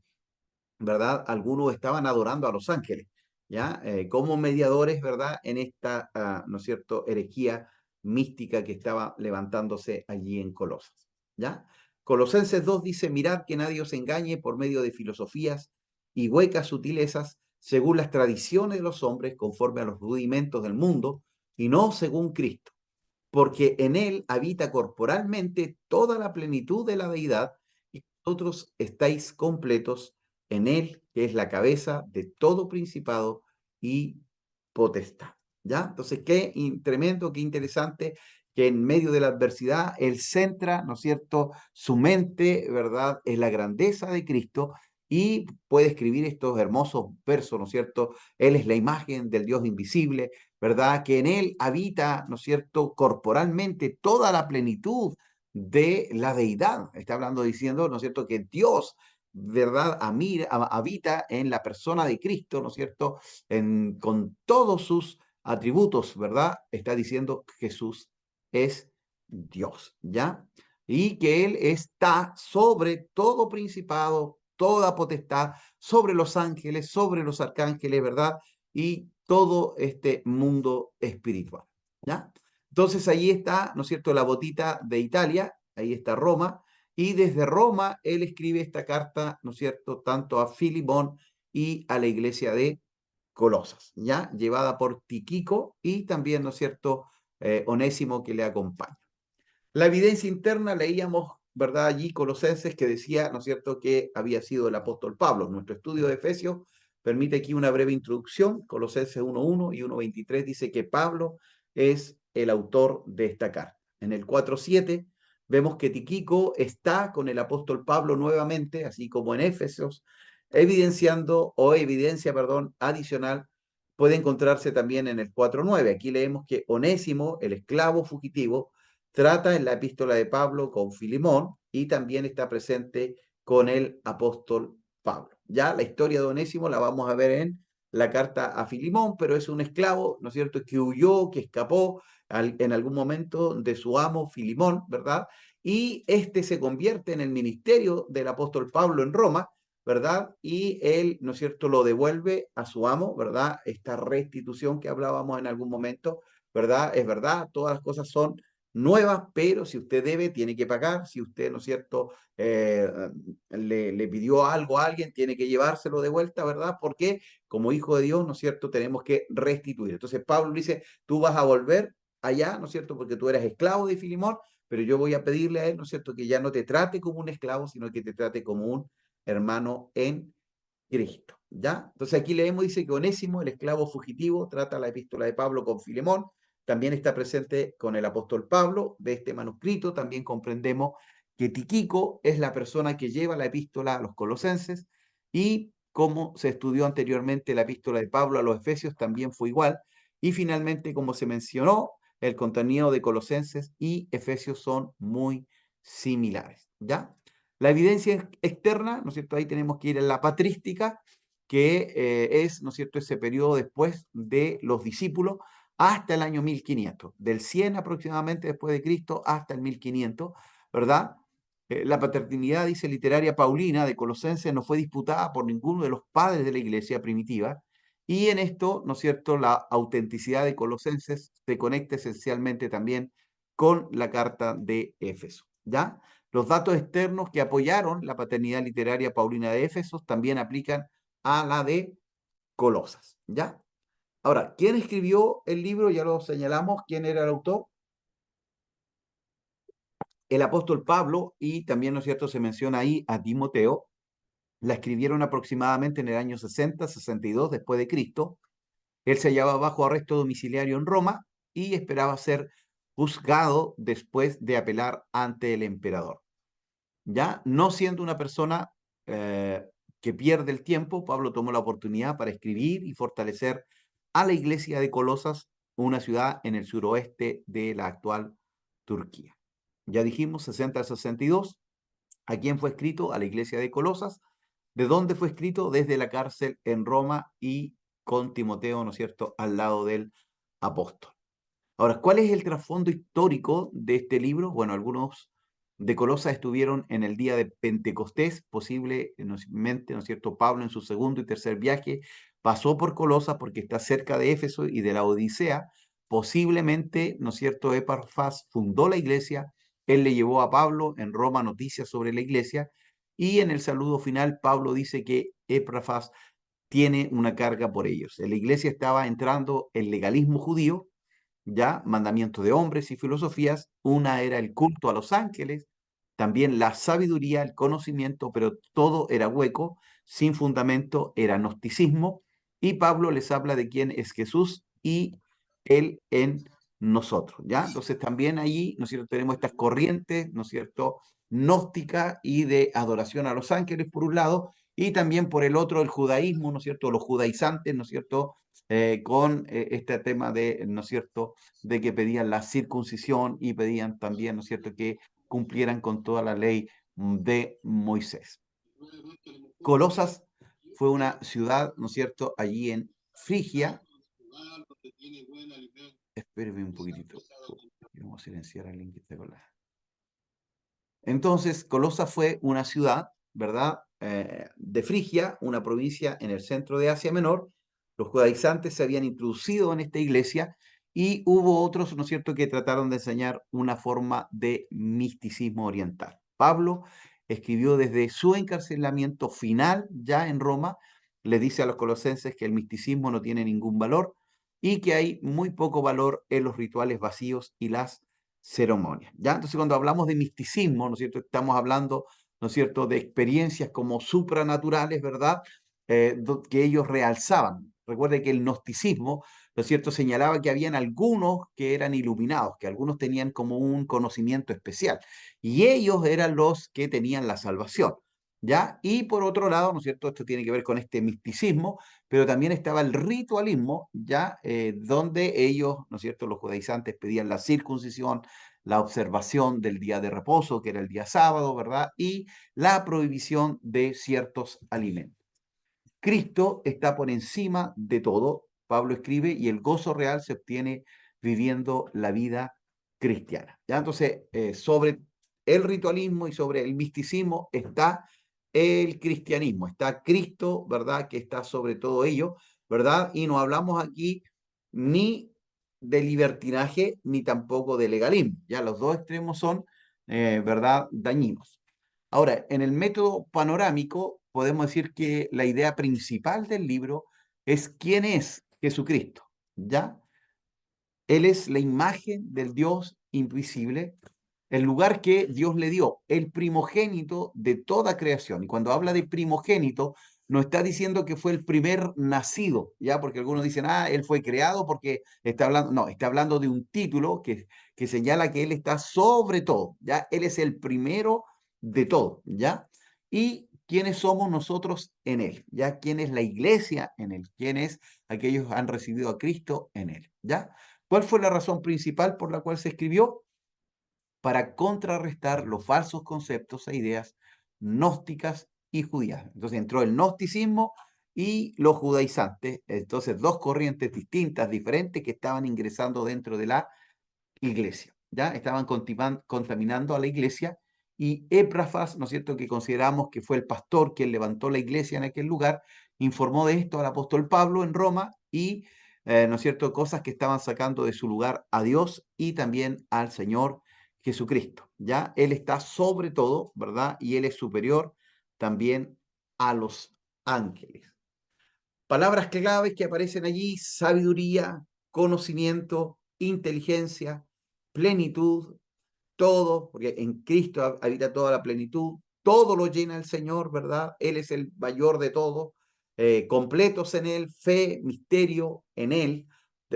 ¿verdad? Algunos estaban adorando a los ángeles, ¿ya? Como mediadores, ¿verdad? En esta, ¿no es cierto?, herejía mística que estaba levantándose allí en Colosas, ¿ya? Colosenses 2 dice, mirad que nadie os engañe por medio de filosofías y huecas sutilezas, según las tradiciones de los hombres, conforme a los rudimentos del mundo, y no según Cristo, porque en él habita corporalmente toda la plenitud de la deidad, y vosotros estáis completos en él, que es la cabeza de todo principado y potestad. ¿Ya? Entonces, qué tremendo, qué interesante que en medio de la adversidad él centra, ¿no es cierto?, su mente, ¿verdad?, en la grandeza de Cristo y puede escribir estos hermosos versos, ¿no es cierto? Él es la imagen del Dios invisible, ¿verdad? Que en él habita, ¿no es cierto?, corporalmente toda la plenitud de la deidad. Está hablando diciendo, ¿no es cierto?, que Dios, ¿verdad?, habita en la persona de Cristo, ¿no es cierto?, con todos sus atributos, ¿verdad? Está diciendo que Jesús es Dios, ¿ya? Y que Él está sobre todo principado, toda potestad, sobre los ángeles, sobre los arcángeles, ¿verdad? Y todo este mundo espiritual, ¿ya? Entonces ahí está, ¿no es cierto?, la botita de Italia, ahí está Roma, y desde Roma él escribe esta carta, ¿no es cierto?, tanto a Filimón y a la iglesia de Colosas, ¿ya? Llevada por Tíquico y también, ¿no es cierto?, Onésimo que le acompaña. La evidencia interna leíamos, ¿verdad?, allí Colosenses que decía, ¿no es cierto?, que había sido el apóstol Pablo. Nuestro estudio de Efesios permite aquí una breve introducción. Colosenses 1.1 y 1.23 dice que Pablo es el autor de esta carta. En el 4.7 vemos que Tíquico está con el apóstol Pablo nuevamente, así como en Efesios, evidencia, perdón, adicional puede encontrarse también en el 4.9. Aquí leemos que Onésimo, el esclavo fugitivo, trata en la epístola de Pablo con Filimón y también está presente con el apóstol Pablo. Ya la historia de Onésimo la vamos a ver en la carta a Filimón, pero es un esclavo, ¿no es cierto?, que huyó, que escapó en algún momento de su amo Filimón, ¿verdad? Y este se convierte en el ministerio del apóstol Pablo en Roma, ¿verdad? Y él, ¿no es cierto?, lo devuelve a su amo, ¿verdad? Esta restitución que hablábamos en algún momento, ¿verdad? Es verdad, todas las cosas son nuevas, pero si usted debe, tiene que pagar. Si usted, ¿no es cierto?, le pidió algo a alguien, tiene que llevárselo de vuelta, ¿verdad? Porque como hijo de Dios, ¿no es cierto?, tenemos que restituir. Entonces Pablo dice, tú vas a volver allá, ¿no es cierto?, porque tú eras esclavo de Filimón, pero yo voy a pedirle a él, ¿no es cierto?, que ya no te trate como un esclavo, sino que te trate como un hermano en Cristo, ¿ya? Entonces aquí leemos, dice que Onésimo, el esclavo fugitivo, trata la epístola de Pablo con Filemón, también está presente con el apóstol Pablo. De este manuscrito también comprendemos que Tíquico es la persona que lleva la epístola a los colosenses y como se estudió anteriormente la epístola de Pablo a los efesios también fue igual. Y finalmente, como se mencionó, el contenido de Colosenses y Efesios son muy similares, ¿ya? La evidencia externa, ¿no es cierto? Ahí tenemos que ir a la patrística, que es, ¿no es cierto?, ese periodo después de los discípulos hasta el año 1500, del 100 aproximadamente después de Cristo hasta el 1500, ¿verdad? La paternidad, dice, literaria paulina de Colosenses no fue disputada por ninguno de los padres de la iglesia primitiva, y en esto, ¿no es cierto?, la autenticidad de Colosenses se conecta esencialmente también con la carta de Éfeso, ¿ya? Los datos externos que apoyaron la paternidad literaria paulina de Éfeso también aplican a la de Colosas, ¿ya? Ahora, ¿quién escribió el libro? Ya lo señalamos, ¿quién era el autor? El apóstol Pablo, y también, ¿no es cierto?, se menciona ahí a Timoteo. La escribieron aproximadamente en el año 60, 62 después de Cristo. Él se hallaba bajo arresto domiciliario en Roma y esperaba ser juzgado después de apelar ante el emperador. Ya no siendo una persona que pierde el tiempo, Pablo tomó la oportunidad para escribir y fortalecer a la iglesia de Colosas, una ciudad en el suroeste de la actual Turquía. Ya dijimos, 60 al 62. ¿A quién fue escrito? A la iglesia de Colosas. ¿De dónde fue escrito? Desde la cárcel en Roma y con Timoteo, ¿no es cierto?, al lado del apóstol. Ahora, ¿cuál es el trasfondo histórico de este libro? Bueno, algunos de Colosas estuvieron en el día de Pentecostés, posiblemente, ¿no es cierto?, Pablo en su segundo y tercer viaje pasó por Colosas porque está cerca de Éfeso y de la Odisea. Posiblemente, ¿no es cierto?, Epafras fundó la iglesia, él le llevó a Pablo en Roma noticias sobre la iglesia, y en el saludo final Pablo dice que Epafras tiene una carga por ellos. En la iglesia estaba entrando el legalismo judío, ya mandamientos de hombres y filosofías. Una era el culto a los ángeles, también la sabiduría, el conocimiento, pero todo era hueco, sin fundamento, era gnosticismo. Y Pablo les habla de quién es Jesús y él en nosotros, ¿ya? Entonces también ahí, ¿no es cierto?, tenemos estas corrientes, ¿no es cierto?, gnóstica y de adoración a los ángeles por un lado, y también por el otro el judaísmo, ¿no es cierto?, los judaizantes, ¿no es cierto?, con este tema de, ¿no es cierto?, de que pedían la circuncisión y pedían también, ¿no es cierto?, que cumplieran con toda la ley de Moisés. Colosas fue una ciudad, ¿no es cierto?, allí en Frigia. Espéreme un poquitito. Vamos a silenciar a alguien que esté con la... Entonces, Colosas fue una ciudad, ¿verdad?, de Frigia, una provincia en el centro de Asia Menor. Los judaizantes se habían introducido en esta iglesia y hubo otros, ¿no es cierto?, que trataron de enseñar una forma de misticismo oriental. Pablo escribió desde su encarcelamiento final ya en Roma, le dice a los colosenses que el misticismo no tiene ningún valor y que hay muy poco valor en los rituales vacíos y las ceremonias, ¿ya? Entonces, cuando hablamos de misticismo, ¿no es cierto?, estamos hablando, ¿no es cierto?, de experiencias como supranaturales, ¿verdad?, que ellos realzaban. Recuerde que el gnosticismo, ¿no es cierto?, señalaba que habían algunos que eran iluminados, que algunos tenían como un conocimiento especial, y ellos eran los que tenían la salvación, ¿ya? Y por otro lado, ¿no es cierto?, esto tiene que ver con este misticismo, pero también estaba el ritualismo, ya donde ellos, ¿no es cierto?, los judaizantes pedían la circuncisión, la observación del día de reposo, que era el día sábado, ¿verdad?, y la prohibición de ciertos alimentos. Cristo está por encima de todo, Pablo escribe, y el gozo real se obtiene viviendo la vida cristiana, ¿ya? Entonces, sobre el ritualismo y sobre el misticismo está el cristianismo, está Cristo, ¿verdad?, que está sobre todo ello, ¿verdad? Y no hablamos aquí ni de libertinaje ni tampoco de legalismo, ya los dos extremos son, ¿verdad?, dañinos. Ahora, en el método panorámico podemos decir que la idea principal del libro es quién es Jesucristo, ¿ya? Él es la imagen del Dios invisible, el lugar que Dios le dio, el primogénito de toda creación. Y cuando habla de primogénito, no está diciendo que fue el primer nacido, ¿ya? Porque algunos dicen, él fue creado porque está hablando, no, está hablando de un título que señala que él está sobre todo, ¿ya? Él es el primero de todo, ¿ya? Y quiénes somos nosotros en él, ¿ya? ¿Quién es la iglesia en él? ¿Quiénes aquellos que han recibido a Cristo en él, ¿ya? ¿Cuál fue la razón principal por la cual se escribió? Para contrarrestar los falsos conceptos e ideas gnósticas y judías. Entonces entró el gnosticismo y los judaizantes, entonces dos corrientes distintas, diferentes, que estaban ingresando dentro de la iglesia, ¿ya? Estaban contaminando a la iglesia, y Epafras, ¿no es cierto?, que consideramos que fue el pastor quien levantó la iglesia en aquel lugar, informó de esto al apóstol Pablo en Roma y, ¿no es cierto?, cosas que estaban sacando de su lugar a Dios y también al Señor Jesucristo, ¿ya? Él está sobre todo, ¿verdad? Y Él es superior también a los ángeles. Palabras claves que aparecen allí: sabiduría, conocimiento, inteligencia, plenitud, todo, porque en Cristo habita toda la plenitud, todo lo llena el Señor, ¿verdad? Él es el mayor de todo, completos en Él, fe, misterio en Él,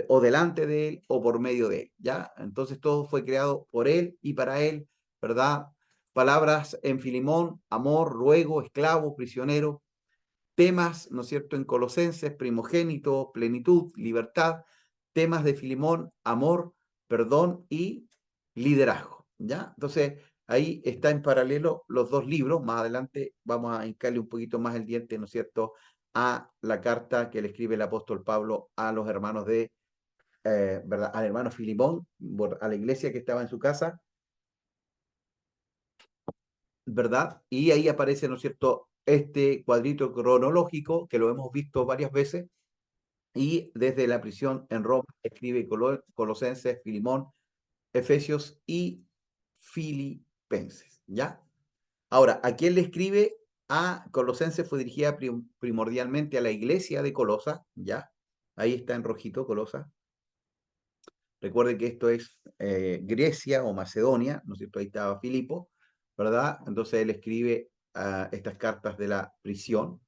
o delante de Él, o por medio de Él, ¿ya? Entonces todo fue creado por Él y para Él, ¿verdad? Palabras en Filemón: amor, ruego, esclavo, prisionero. Temas, ¿no es cierto?, en Colosenses: primogénito, plenitud, libertad. Temas de Filemón: amor, perdón y liderazgo, ¿ya? Entonces, ahí está en paralelo los dos libros. Más adelante vamos a hincarle un poquito más el diente, ¿no es cierto?, a la carta que le escribe el apóstol Pablo a los hermanos de, ¿verdad?, al hermano Filemón, a la iglesia que estaba en su casa, ¿verdad? Y ahí aparece, ¿no es cierto?, este cuadrito cronológico que lo hemos visto varias veces, y desde la prisión en Roma escribe Colosenses, Filemón, Efesios y Filipenses, ¿ya? Ahora, ¿a quién le escribe? A Colosenses fue dirigida primordialmente a la iglesia de Colosa, ¿ya? Ahí está en rojito Colosa. Recuerden que esto es Grecia o Macedonia, ¿no es cierto? Ahí estaba Filipo, ¿verdad? Entonces él escribe estas cartas de la prisión.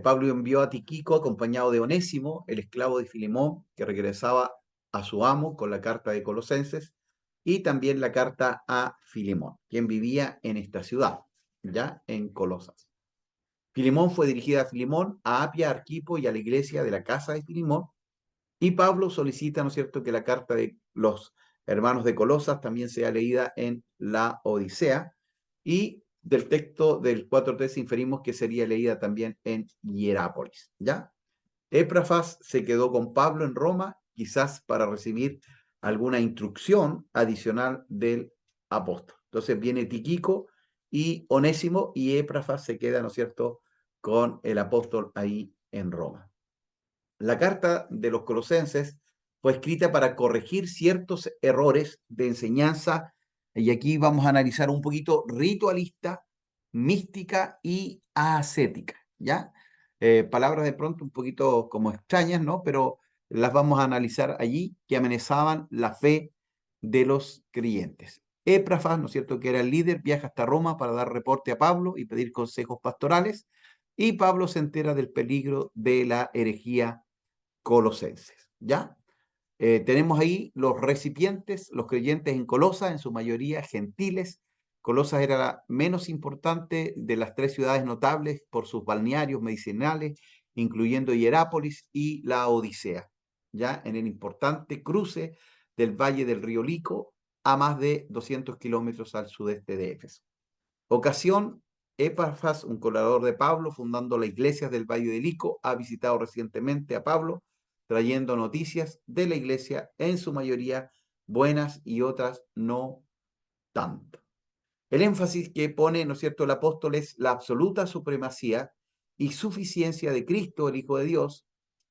Pablo envió a Tíquico acompañado de Onésimo, el esclavo de Filemón, que regresaba a su amo, con la carta de Colosenses, y también la carta a Filemón, quien vivía en esta ciudad, ya en Colosas. Filemón fue dirigida a Filemón, a Apia, a Arquipo y a la iglesia de la casa de Filemón. Y Pablo solicita, ¿no es cierto?, que la carta de los hermanos de Colosas también sea leída en la Odisea, y del texto del 4.3 inferimos que sería leída también en Hierápolis, ¿ya? Epafras se quedó con Pablo en Roma, quizás para recibir alguna instrucción adicional del apóstol. Entonces viene Tíquico y Onésimo, y Epafras se queda, ¿no es cierto?, con el apóstol ahí en Roma. La carta de los Colosenses fue escrita para corregir ciertos errores de enseñanza, y aquí vamos a analizar un poquito ritualista, mística y ascética, ¿ya? Palabras de pronto un poquito como extrañas, ¿no? Pero las vamos a analizar allí, que amenazaban la fe de los creyentes. Epafras, ¿no es cierto?, que era el líder, viaja hasta Roma para dar reporte a Pablo y pedir consejos pastorales, y Pablo se entera del peligro de la herejía colosenses, ¿ya? Tenemos ahí los recipientes, los creyentes en Colosas, en su mayoría gentiles. Colosas era la menos importante de las tres ciudades notables por sus balnearios medicinales, incluyendo Hierápolis y la Odisea, ya en el importante cruce del valle del río Lico, a más de 200 kilómetros al sudeste de Éfeso. Ocasión: Epafras, un colaborador de Pablo, fundando las iglesias del Valle del Lico, ha visitado recientemente a Pablo, trayendo noticias de la iglesia, en su mayoría buenas y otras no tanto. El énfasis que pone, ¿no es cierto?, el apóstol es la absoluta supremacía y suficiencia de Cristo, el Hijo de Dios,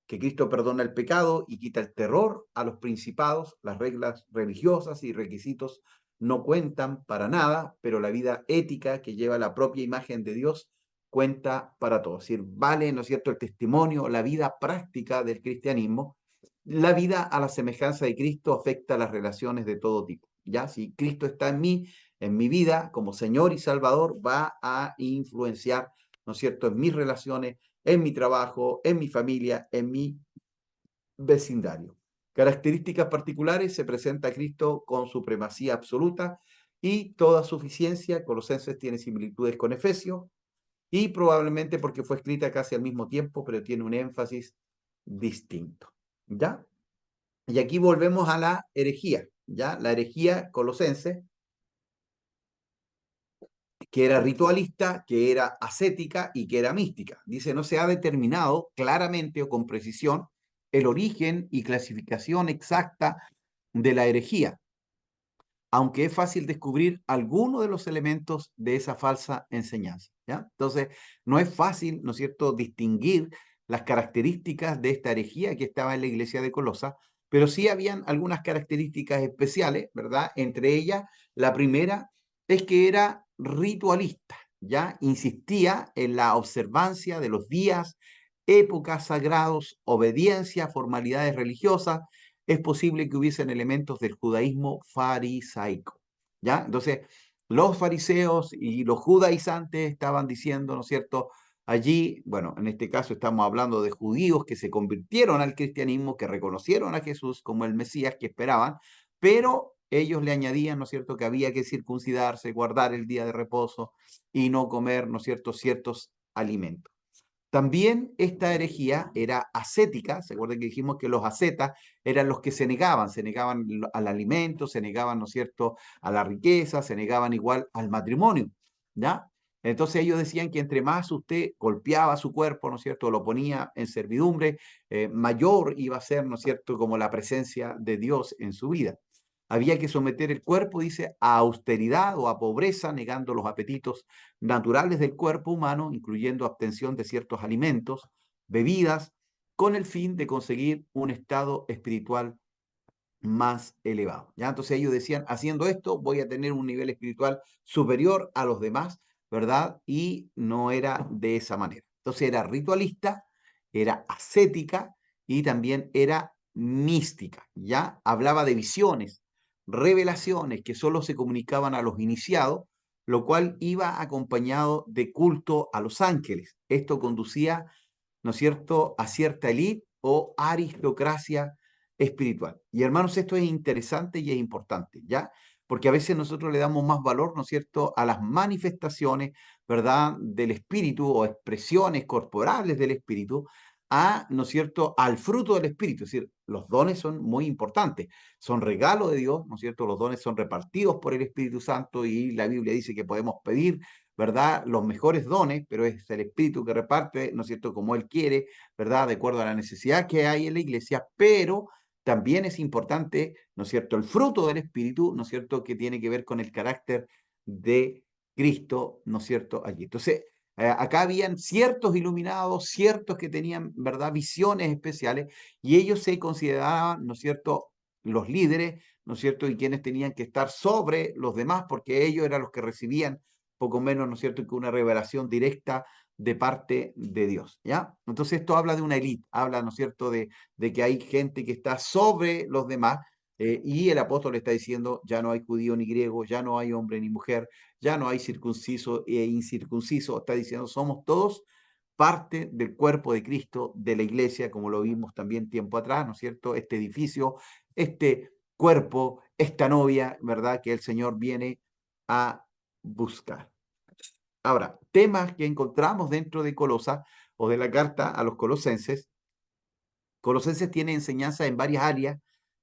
que Cristo perdona el pecado y quita el terror a los principados. Las reglas religiosas y requisitos no cuentan para nada, pero la vida ética que lleva la propia imagen de Dios cuenta para todo. Es decir, vale, ¿no es cierto?, el testimonio, la vida práctica del cristianismo. La vida a la semejanza de Cristo afecta las relaciones de todo tipo, ¿ya? Si Cristo está en mí, en mi vida, como Señor y Salvador, va a influenciar, ¿no es cierto?, en mis relaciones, en mi trabajo, en mi familia, en mi vecindario. Características particulares: se presenta a Cristo con supremacía absoluta y toda suficiencia. Colosenses tiene similitudes con Efesios, y probablemente porque fue escrita casi al mismo tiempo, pero tiene un énfasis distinto, ¿ya? Y aquí volvemos a la herejía, ¿ya? La herejía colosense, que era ritualista, que era ascética y que era mística. Dice, no se ha determinado claramente o con precisión el origen y clasificación exacta de la herejía, aunque es fácil descubrir algunos de los elementos de esa falsa enseñanza, ¿ya? Entonces, no es fácil, ¿no es cierto?, distinguir las características de esta herejía que estaba en la iglesia de Colosa, pero sí habían algunas características especiales, ¿verdad? Entre ellas, la primera es que era ritualista, ¿ya? Insistía en la observancia de los días, épocas sagrados, obediencia, formalidades religiosas. Es posible que hubiesen elementos del judaísmo farisaico, ¿ya? Entonces, los fariseos y los judaizantes estaban diciendo, ¿no es cierto? Allí, bueno, en este caso estamos hablando de judíos que se convirtieron al cristianismo, que reconocieron a Jesús como el Mesías que esperaban, pero ellos le añadían, ¿no es cierto?, que había que circuncidarse, guardar el día de reposo y no comer, ¿no es cierto?, ciertos alimentos. También esta herejía era ascética. ¿Se acuerdan que dijimos que los ascetas eran los que se negaban al alimento, se negaban, ¿no es cierto?, a la riqueza, se negaban igual al matrimonio, ¿ya? Entonces ellos decían que entre más usted golpeaba su cuerpo, ¿no es cierto?, lo ponía en servidumbre, mayor iba a ser, ¿no es cierto?, como la presencia de Dios en su vida. Había que someter el cuerpo, dice, a austeridad o a pobreza, negando los apetitos naturales del cuerpo humano, incluyendo abstención de ciertos alimentos, bebidas, con el fin de conseguir un estado espiritual más elevado, ¿ya? Entonces ellos decían, haciendo esto voy a tener un nivel espiritual superior a los demás, ¿verdad? Y no era de esa manera. Entonces era ritualista, era ascética y también era mística, ¿ya? Hablaba de visiones, revelaciones que solo se comunicaban a los iniciados, lo cual iba acompañado de culto a los ángeles. Esto conducía, ¿no es cierto?, a cierta élite o aristocracia espiritual. Y hermanos, esto es interesante y es importante, ¿ya? Porque a veces nosotros le damos más valor, ¿no es cierto?, a las manifestaciones, ¿verdad?, del espíritu o expresiones corporales del espíritu, ¿no es cierto?, al fruto del espíritu. Es decir, los dones son muy importantes, son regalo de Dios, ¿no es cierto? Los dones son repartidos por el Espíritu Santo y la Biblia dice que podemos pedir, ¿verdad?, los mejores dones, pero es el Espíritu que reparte, ¿no es cierto?, como Él quiere, ¿verdad?, de acuerdo a la necesidad que hay en la iglesia, pero también es importante, ¿no es cierto?, el fruto del Espíritu, ¿no es cierto?, que tiene que ver con el carácter de Cristo, ¿no es cierto?, allí. Entonces, acá habían ciertos iluminados, ciertos que tenían, ¿verdad?, visiones especiales, y ellos se consideraban, ¿no es cierto?, los líderes, ¿no es cierto?, y quienes tenían que estar sobre los demás, porque ellos eran los que recibían poco menos, ¿no es cierto?, que una revelación directa de parte de Dios, ¿ya? Entonces esto habla de una élite, habla, ¿no es cierto?, de que hay gente que está sobre los demás, y el apóstol le está diciendo, ya no hay judío ni griego, ya no hay hombre ni mujer, ya no hay circunciso e incircunciso, está diciendo, somos todos parte del cuerpo de Cristo, de la iglesia, como lo vimos también tiempo atrás, ¿no es cierto? Este edificio, este cuerpo, esta novia, ¿verdad?, que el Señor viene a buscar. Ahora, temas que encontramos dentro de Colosa o de la carta a los colosenses. Colosenses tiene enseñanza en varias áreas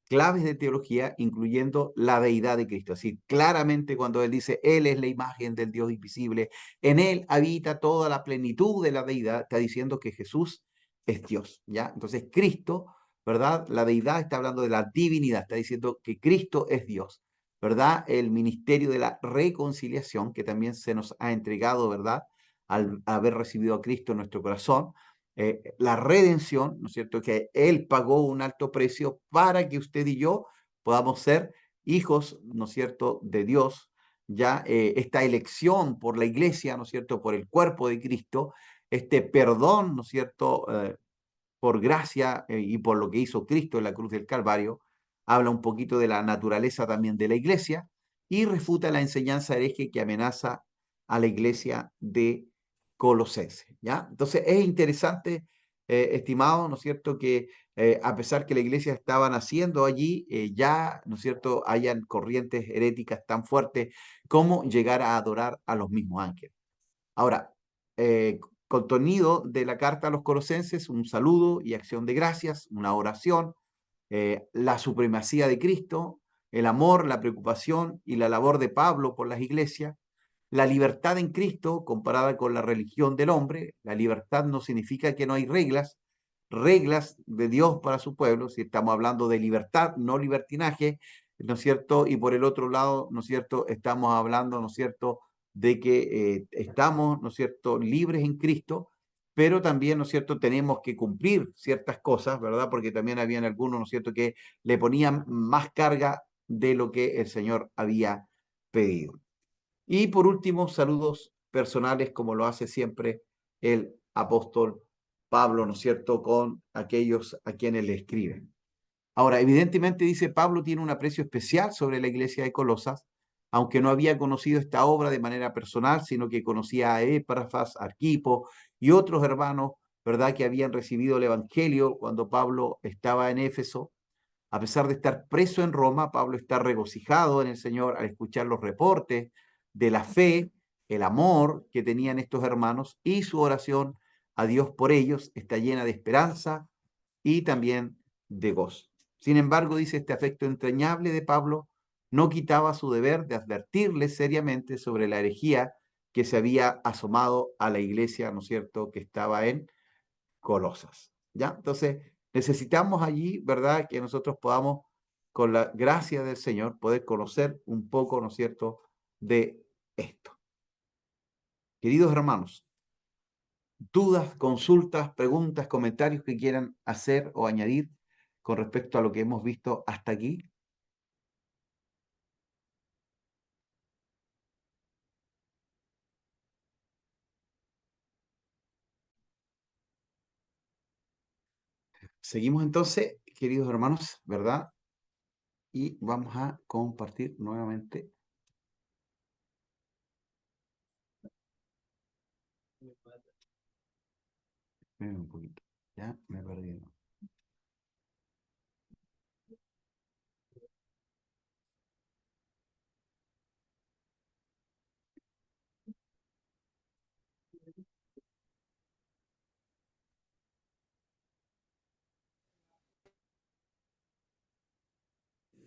claves de teología, incluyendo la deidad de Cristo. Así, claramente cuando él dice, Él es la imagen del Dios invisible, en Él habita toda la plenitud de la deidad, está diciendo que Jesús es Dios, ¿ya? Entonces, Cristo, ¿verdad? La deidad está hablando de la divinidad, está diciendo que Cristo es Dios, ¿verdad? El ministerio de la reconciliación, que también se nos ha entregado, ¿verdad?, al haber recibido a Cristo en nuestro corazón. La redención, ¿no es cierto?, que Él pagó un alto precio para que usted y yo podamos ser hijos, ¿no es cierto?, de Dios, ya esta elección por la iglesia, ¿no es cierto?, por el cuerpo de Cristo, este perdón, ¿no es cierto?, por gracia y por lo que hizo Cristo en la cruz del Calvario, habla un poquito de la naturaleza también de la iglesia y refuta la enseñanza hereje que amenaza a la iglesia de Colosenses, ¿ya? Entonces es interesante, estimado, ¿no es cierto?, que a pesar que la iglesia estaba naciendo allí, ya, ¿no es cierto?, hayan corrientes heréticas tan fuertes como llegar a adorar a los mismos ángeles. Ahora, contenido de la carta a los colosenses, un saludo y acción de gracias, una oración, la supremacía de Cristo, el amor, la preocupación y la labor de Pablo por las iglesias, la libertad en Cristo comparada con la religión del hombre. La libertad no significa que no hay reglas de Dios para su pueblo, si estamos hablando de libertad, no libertinaje, ¿no es cierto? Y por el otro lado, ¿no es cierto? Estamos hablando, ¿no es cierto?, de que estamos, ¿no es cierto?, libres en Cristo, pero también, ¿no es cierto?, tenemos que cumplir ciertas cosas, ¿verdad? Porque también habían algunos, ¿no es cierto?, que le ponían más carga de lo que el Señor había pedido. Y por último, saludos personales, como lo hace siempre el apóstol Pablo, ¿no es cierto?, con aquellos a quienes le escriben. Ahora, evidentemente, dice Pablo, tiene un aprecio especial sobre la iglesia de Colosas, aunque no había conocido esta obra de manera personal, sino que conocía a Epafras, Arquipo y otros hermanos, ¿verdad?, que habían recibido el Evangelio cuando Pablo estaba en Éfeso. A pesar de estar preso en Roma, Pablo está regocijado en el Señor al escuchar los reportes de la fe, el amor que tenían estos hermanos, y su oración a Dios por ellos está llena de esperanza y también de gozo. Sin embargo, dice, este afecto entrañable de Pablo no quitaba su deber de advertirles seriamente sobre la herejía que se había asomado a la iglesia, ¿no es cierto?, que estaba en Colosas. ¿Ya? Entonces, necesitamos allí, ¿verdad?, que nosotros podamos, con la gracia del Señor, poder conocer un poco, ¿no es cierto?, de esto. Queridos hermanos, dudas, consultas, preguntas, comentarios que quieran hacer o añadir con respecto a lo que hemos visto hasta aquí. Seguimos entonces, queridos hermanos, ¿verdad? Y vamos a compartir nuevamente. Esperen un poquito, ya me perdí.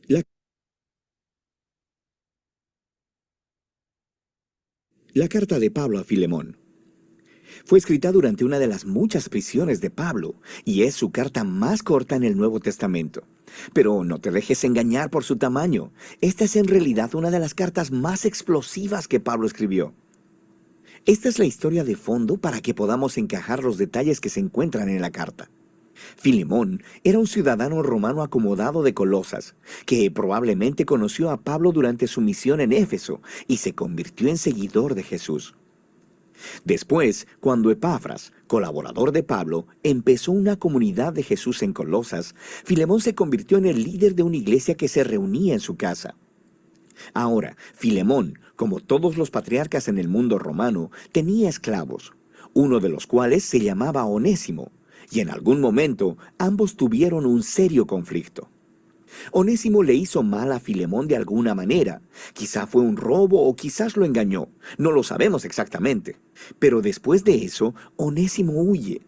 La, la carta de Pablo a Filemón fue escrita durante una de las muchas prisiones de Pablo y es su carta más corta en el Nuevo Testamento. Pero no te dejes engañar por su tamaño. Esta es en realidad una de las cartas más explosivas que Pablo escribió. Esta es la historia de fondo para que podamos encajar los detalles que se encuentran en la carta. Filemón era un ciudadano romano acomodado de Colosas, que probablemente conoció a Pablo durante su misión en Éfeso y se convirtió en seguidor de Jesús. Después, cuando Epafras, colaborador de Pablo, empezó una comunidad de Jesús en Colosas, Filemón se convirtió en el líder de una iglesia que se reunía en su casa. Ahora, Filemón, como todos los patriarcas en el mundo romano, tenía esclavos, uno de los cuales se llamaba Onésimo, y en algún momento ambos tuvieron un serio conflicto. Onésimo le hizo mal a Filemón de alguna manera. Quizá fue un robo o quizás lo engañó. No lo sabemos exactamente. Pero después de eso, Onésimo huye.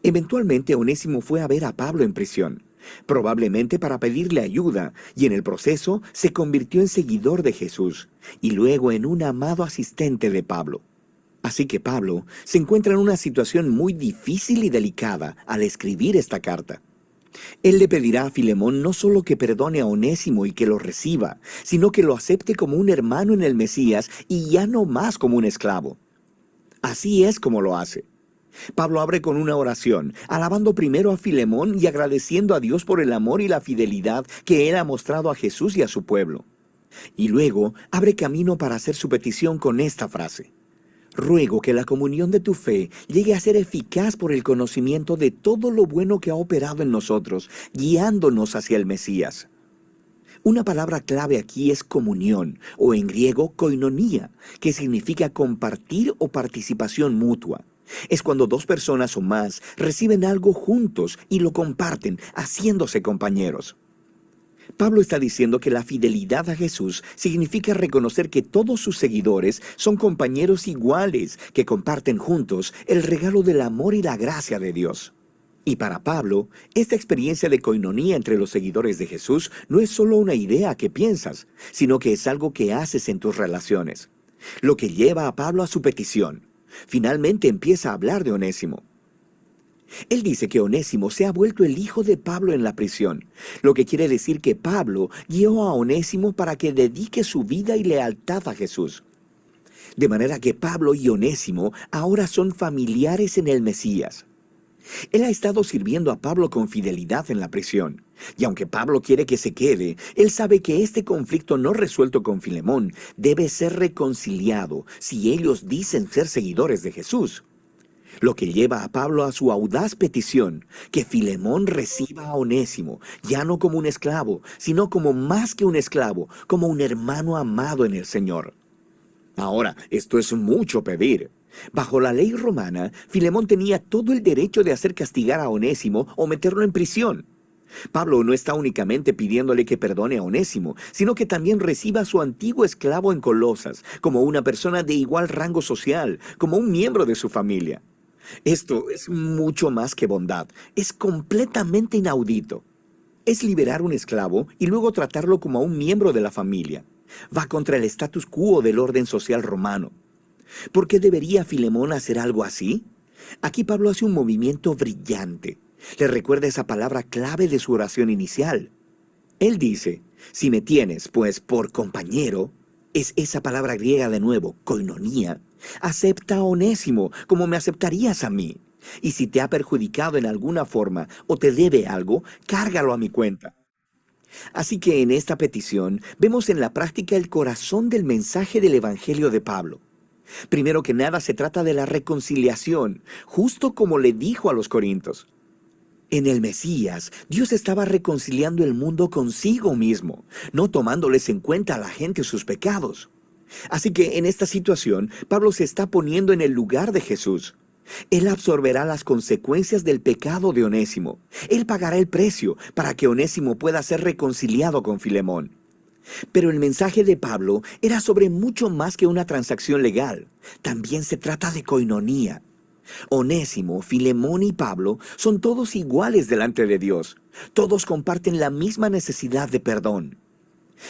Eventualmente, Onésimo fue a ver a Pablo en prisión, probablemente para pedirle ayuda, y en el proceso se convirtió en seguidor de Jesús, y luego en un amado asistente de Pablo. Así que Pablo se encuentra en una situación muy difícil y delicada al escribir esta carta. Él le pedirá a Filemón no solo que perdone a Onésimo y que lo reciba, sino que lo acepte como un hermano en el Mesías y ya no más como un esclavo. Así es como lo hace. Pablo abre con una oración, alabando primero a Filemón y agradeciendo a Dios por el amor y la fidelidad que él ha mostrado a Jesús y a su pueblo. Y luego abre camino para hacer su petición con esta frase: ruego que la comunión de tu fe llegue a ser eficaz por el conocimiento de todo lo bueno que ha operado en nosotros, guiándonos hacia el Mesías. Una palabra clave aquí es comunión, o en griego koinonía, que significa compartir o participación mutua. Es cuando dos personas o más reciben algo juntos y lo comparten, haciéndose compañeros. Pablo está diciendo que la fidelidad a Jesús significa reconocer que todos sus seguidores son compañeros iguales que comparten juntos el regalo del amor y la gracia de Dios. Y para Pablo, esta experiencia de coinonía entre los seguidores de Jesús no es solo una idea que piensas, sino que es algo que haces en tus relaciones. Lo que lleva a Pablo a su petición. Finalmente empieza a hablar de Onésimo. Él dice que Onésimo se ha vuelto el hijo de Pablo en la prisión, lo que quiere decir que Pablo guió a Onésimo para que dedique su vida y lealtad a Jesús. De manera que Pablo y Onésimo ahora son familiares en el Mesías. Él ha estado sirviendo a Pablo con fidelidad en la prisión. Y aunque Pablo quiere que se quede, él sabe que este conflicto no resuelto con Filemón debe ser reconciliado si ellos dicen ser seguidores de Jesús. Lo que lleva a Pablo a su audaz petición, que Filemón reciba a Onésimo, ya no como un esclavo, sino como más que un esclavo, como un hermano amado en el Señor. Ahora, esto es mucho pedir. Bajo la ley romana, Filemón tenía todo el derecho de hacer castigar a Onésimo o meterlo en prisión. Pablo no está únicamente pidiéndole que perdone a Onésimo, sino que también reciba a su antiguo esclavo en Colosas, como una persona de igual rango social, como un miembro de su familia. Esto es mucho más que bondad, es completamente inaudito. Es liberar un esclavo y luego tratarlo como a un miembro de la familia. Va contra el status quo del orden social romano. ¿Por qué debería Filemón hacer algo así? Aquí Pablo hace un movimiento brillante. Le recuerda esa palabra clave de su oración inicial. Él dice, si me tienes, pues, por compañero, es esa palabra griega de nuevo, koinonía, acepta a Onésimo como me aceptarías a mí. Y si te ha perjudicado en alguna forma o te debe algo, cárgalo a mi cuenta. Así que en esta petición vemos en la práctica el corazón del mensaje del Evangelio de Pablo. Primero que nada se trata de la reconciliación, justo como le dijo a los corintios. En el Mesías, Dios estaba reconciliando el mundo consigo mismo, no tomándoles en cuenta a la gente sus pecados. Así que en esta situación, Pablo se está poniendo en el lugar de Jesús. Él absorberá las consecuencias del pecado de Onésimo. Él pagará el precio para que Onésimo pueda ser reconciliado con Filemón. Pero el mensaje de Pablo era sobre mucho más que una transacción legal. También se trata de coinonía. Onésimo, Filemón y Pablo son todos iguales delante de Dios. Todos comparten la misma necesidad de perdón.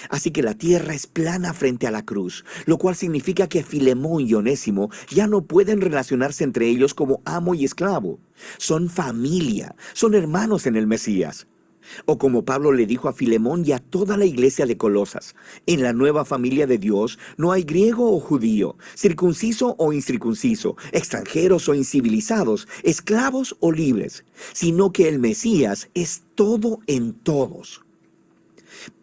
Así que la tierra es plana frente a la cruz, lo cual significa que Filemón y Onésimo ya no pueden relacionarse entre ellos como amo y esclavo. Son familia, son hermanos en el Mesías. O como Pablo le dijo a Filemón y a toda la iglesia de Colosas, en la nueva familia de Dios no hay griego o judío, circunciso o incircunciso, extranjeros o incivilizados, esclavos o libres, sino que el Mesías es todo en todos.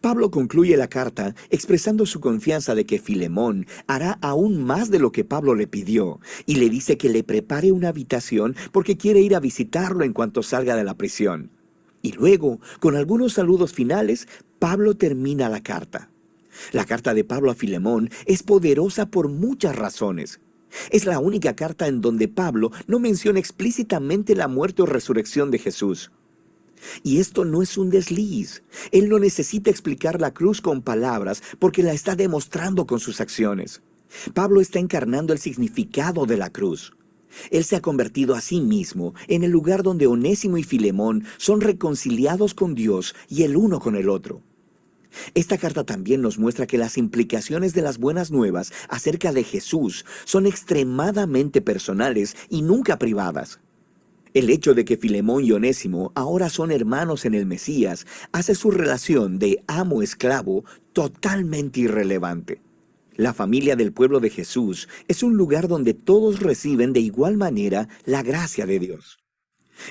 Pablo concluye la carta expresando su confianza de que Filemón hará aún más de lo que Pablo le pidió y le dice que le prepare una habitación porque quiere ir a visitarlo en cuanto salga de la prisión. Y luego, con algunos saludos finales, Pablo termina la carta. La carta de Pablo a Filemón es poderosa por muchas razones. Es la única carta en donde Pablo no menciona explícitamente la muerte o resurrección de Jesús. Y esto no es un desliz. Él no necesita explicar la cruz con palabras porque la está demostrando con sus acciones. Pablo está encarnando el significado de la cruz. Él se ha convertido a sí mismo en el lugar donde Onésimo y Filemón son reconciliados con Dios y el uno con el otro. Esta carta también nos muestra que las implicaciones de las buenas nuevas acerca de Jesús son extremadamente personales y nunca privadas. El hecho de que Filemón y Onésimo ahora son hermanos en el Mesías hace su relación de amo-esclavo totalmente irrelevante. La familia del pueblo de Jesús es un lugar donde todos reciben de igual manera la gracia de Dios.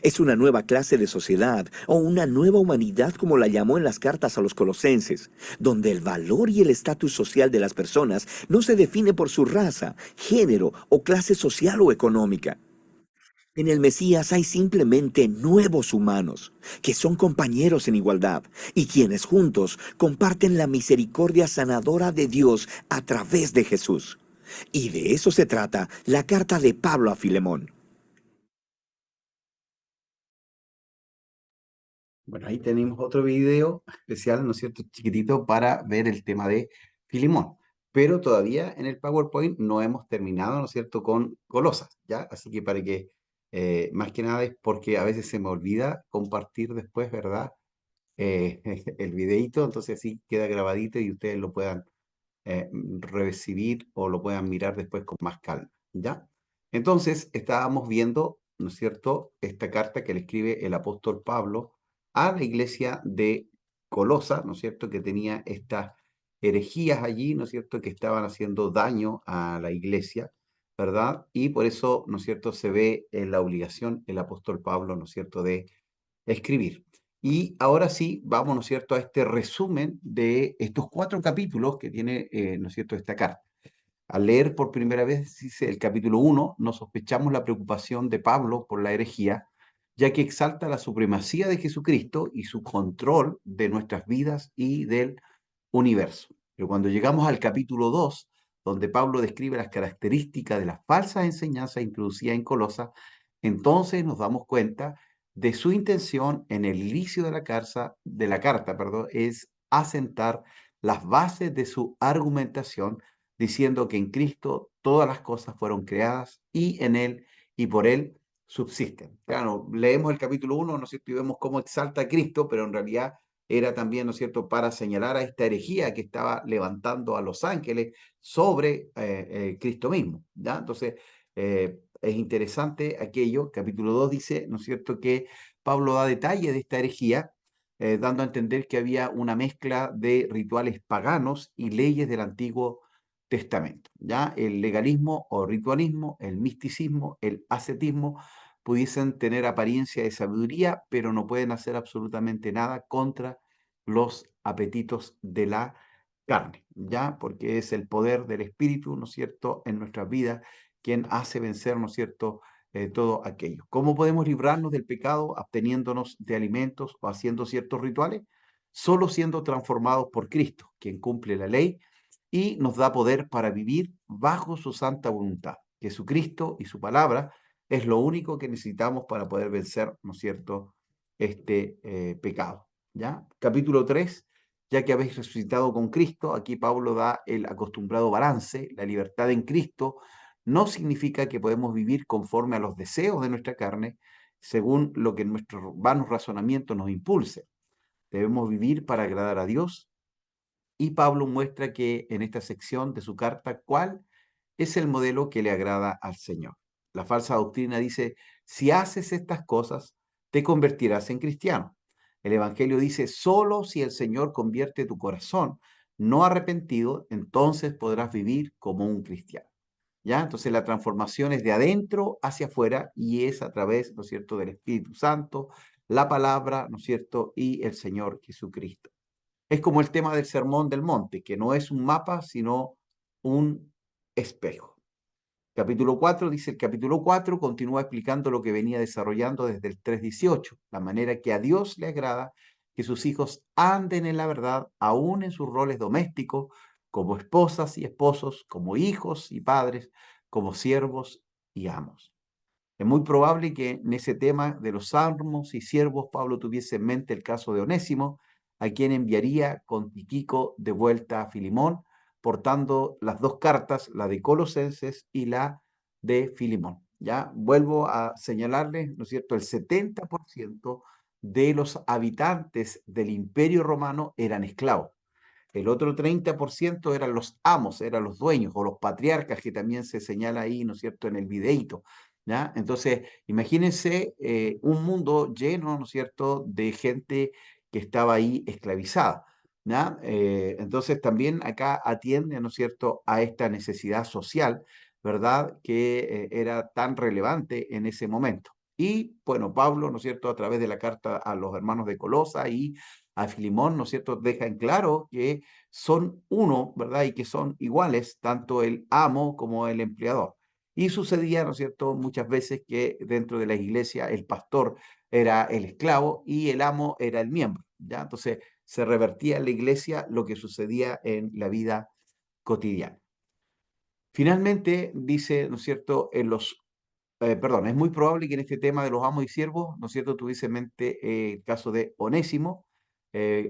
Es una nueva clase de sociedad o una nueva humanidad como la llamó en las cartas a los colosenses, donde el valor y el estatus social de las personas no se define por su raza, género o clase social o económica. En el Mesías hay simplemente nuevos humanos, que son compañeros en igualdad y quienes juntos comparten la misericordia sanadora de Dios a través de Jesús. Y de eso se trata la carta de Pablo a Filemón. Bueno, ahí tenemos otro video especial, ¿no es cierto?, chiquitito para ver el tema de Filemón. Pero todavía en el PowerPoint no hemos terminado, ¿no es cierto?, con Colosas, ¿ya? Así que para que Más que nada es porque a veces se me olvida compartir después, ¿verdad? El videíto, entonces así queda grabadito y ustedes lo puedan recibir o lo puedan mirar después con más calma, ¿ya? Entonces, estábamos viendo, ¿no es cierto?, esta carta que le escribe el apóstol Pablo a la iglesia de Colosa, ¿no es cierto?, que tenía estas herejías allí, ¿no es cierto?, que estaban haciendo daño a la iglesia, ¿verdad? Y por eso, ¿no es cierto?, se ve en la obligación el apóstol Pablo, ¿no es cierto?, de escribir. Y ahora sí, vamos, ¿no es cierto?, a este resumen de estos 4 capítulos que tiene, ¿no es cierto?, esta carta. Al leer por primera vez, dice el capítulo 1, no sospechamos la preocupación de Pablo por la herejía, ya que exalta la supremacía de Jesucristo y su control de nuestras vidas y del universo. Pero cuando llegamos al capítulo 2, donde Pablo describe las características de las falsas enseñanzas introducidas en Colosa, entonces nos damos cuenta de su intención en el inicio de la carta, perdón, es asentar las bases de su argumentación, diciendo que en Cristo todas las cosas fueron creadas y en Él y por Él subsisten. Claro, leemos el capítulo 1, ¿no es cierto?, y vemos cómo exalta a Cristo, pero en realidad era también, ¿no es cierto?, para señalar a esta herejía que estaba levantando a los ángeles sobre Cristo mismo, ¿ya? Entonces, es interesante aquello, capítulo 2 dice, ¿no es cierto?, que Pablo da detalle de esta herejía, dando a entender que había una mezcla de rituales paganos y leyes del Antiguo Testamento, ¿ya? El legalismo o ritualismo, el misticismo, el ascetismo, pudiesen tener apariencia de sabiduría, pero no pueden hacer absolutamente nada contra los apetitos de la carne, ¿ya? Porque es el poder del Espíritu, ¿no es cierto?, en nuestras vidas, quien hace vencer, ¿no es cierto?, todo aquello. ¿Cómo podemos librarnos del pecado absteniéndonos de alimentos o haciendo ciertos rituales? Solo siendo transformados por Cristo, quien cumple la ley y nos da poder para vivir bajo su santa voluntad. Jesucristo y su palabra es lo único que necesitamos para poder vencer, ¿no es cierto?, este pecado, ¿ya? Capítulo 3, ya que habéis resucitado con Cristo, aquí Pablo da el acostumbrado balance, la libertad en Cristo no significa que podemos vivir conforme a los deseos de nuestra carne, según lo que nuestro vano razonamiento nos impulse. Debemos vivir para agradar a Dios y Pablo muestra que en esta sección de su carta, ¿cuál es el modelo que le agrada al Señor? La falsa doctrina dice, si haces estas cosas, te convertirás en cristiano. El Evangelio dice, solo si el Señor convierte tu corazón no arrepentido, entonces podrás vivir como un cristiano. ¿Ya? Entonces la transformación es de adentro hacia afuera y es a través, ¿no es cierto?, del Espíritu Santo, la palabra, ¿no es cierto?, y el Señor Jesucristo. Es como el tema del Sermón del Monte, que no es un mapa, sino un espejo. Capítulo 4, dice el capítulo 4, continúa explicando lo que venía desarrollando desde el 3:18, la manera que a Dios le agrada que sus hijos anden en la verdad, aún en sus roles domésticos, como esposas y esposos, como hijos y padres, como siervos y amos. Es muy probable que en ese tema de los salmos y siervos Pablo tuviese en mente el caso de Onésimo, a quien enviaría con Tíquico de vuelta a Filimón, portando las dos cartas, la de Colosenses y la de Filimón. Ya vuelvo a señalarles, ¿no es cierto?, el 70% de los habitantes del Imperio Romano eran esclavos. El otro 30% eran los amos, eran los dueños o los patriarcas, que también se señala ahí, ¿no es cierto?, en el videíto, ¿ya? Entonces, imagínense un mundo lleno, ¿no es cierto?, de gente que estaba ahí esclavizada, ¿ya? Entonces, también acá atiende, ¿no es cierto?, a esta necesidad social, ¿verdad?, que era tan relevante en ese momento. Y, bueno, Pablo, ¿no es cierto?, a través de la carta a los hermanos de Colosa y a Filimón, ¿no es cierto?, deja en claro que son uno, ¿verdad? Y que son iguales, tanto el amo como el empleador. Y sucedía, ¿no es cierto?, muchas veces que dentro de la iglesia el pastor era el esclavo y el amo era el miembro, ¿ya? Entonces se revertía en la iglesia lo que sucedía en la vida cotidiana. Finalmente, dice, ¿no es cierto?, perdón, es muy probable que en este tema de los amos y siervos, ¿no es cierto?, tuviese en mente el caso de Onésimo,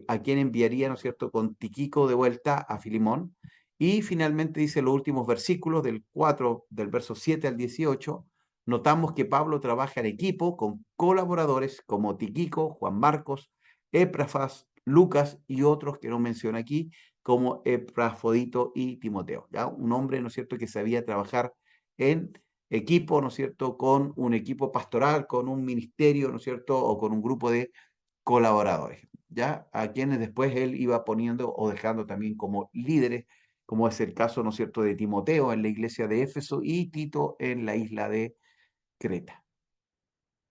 a quien enviaría, ¿no es cierto?, con Tíquico de vuelta a Filimón. Y finalmente dice los últimos versículos del 4, del verso 7 al 18, notamos que Pablo trabaja en equipo con colaboradores como Tíquico, Juan Marcos, Epafras, Lucas y otros que no menciona aquí, como Epafrodito y Timoteo, ¿ya? Un hombre, ¿no es cierto?, que sabía trabajar en equipo, ¿no es cierto?, con un equipo pastoral, con un ministerio, ¿no es cierto?, o con un grupo de colaboradores, ¿ya? A quienes después él iba poniendo o dejando también como líderes, como es el caso, ¿no es cierto?, de Timoteo en la iglesia de Éfeso y Tito en la isla de Creta.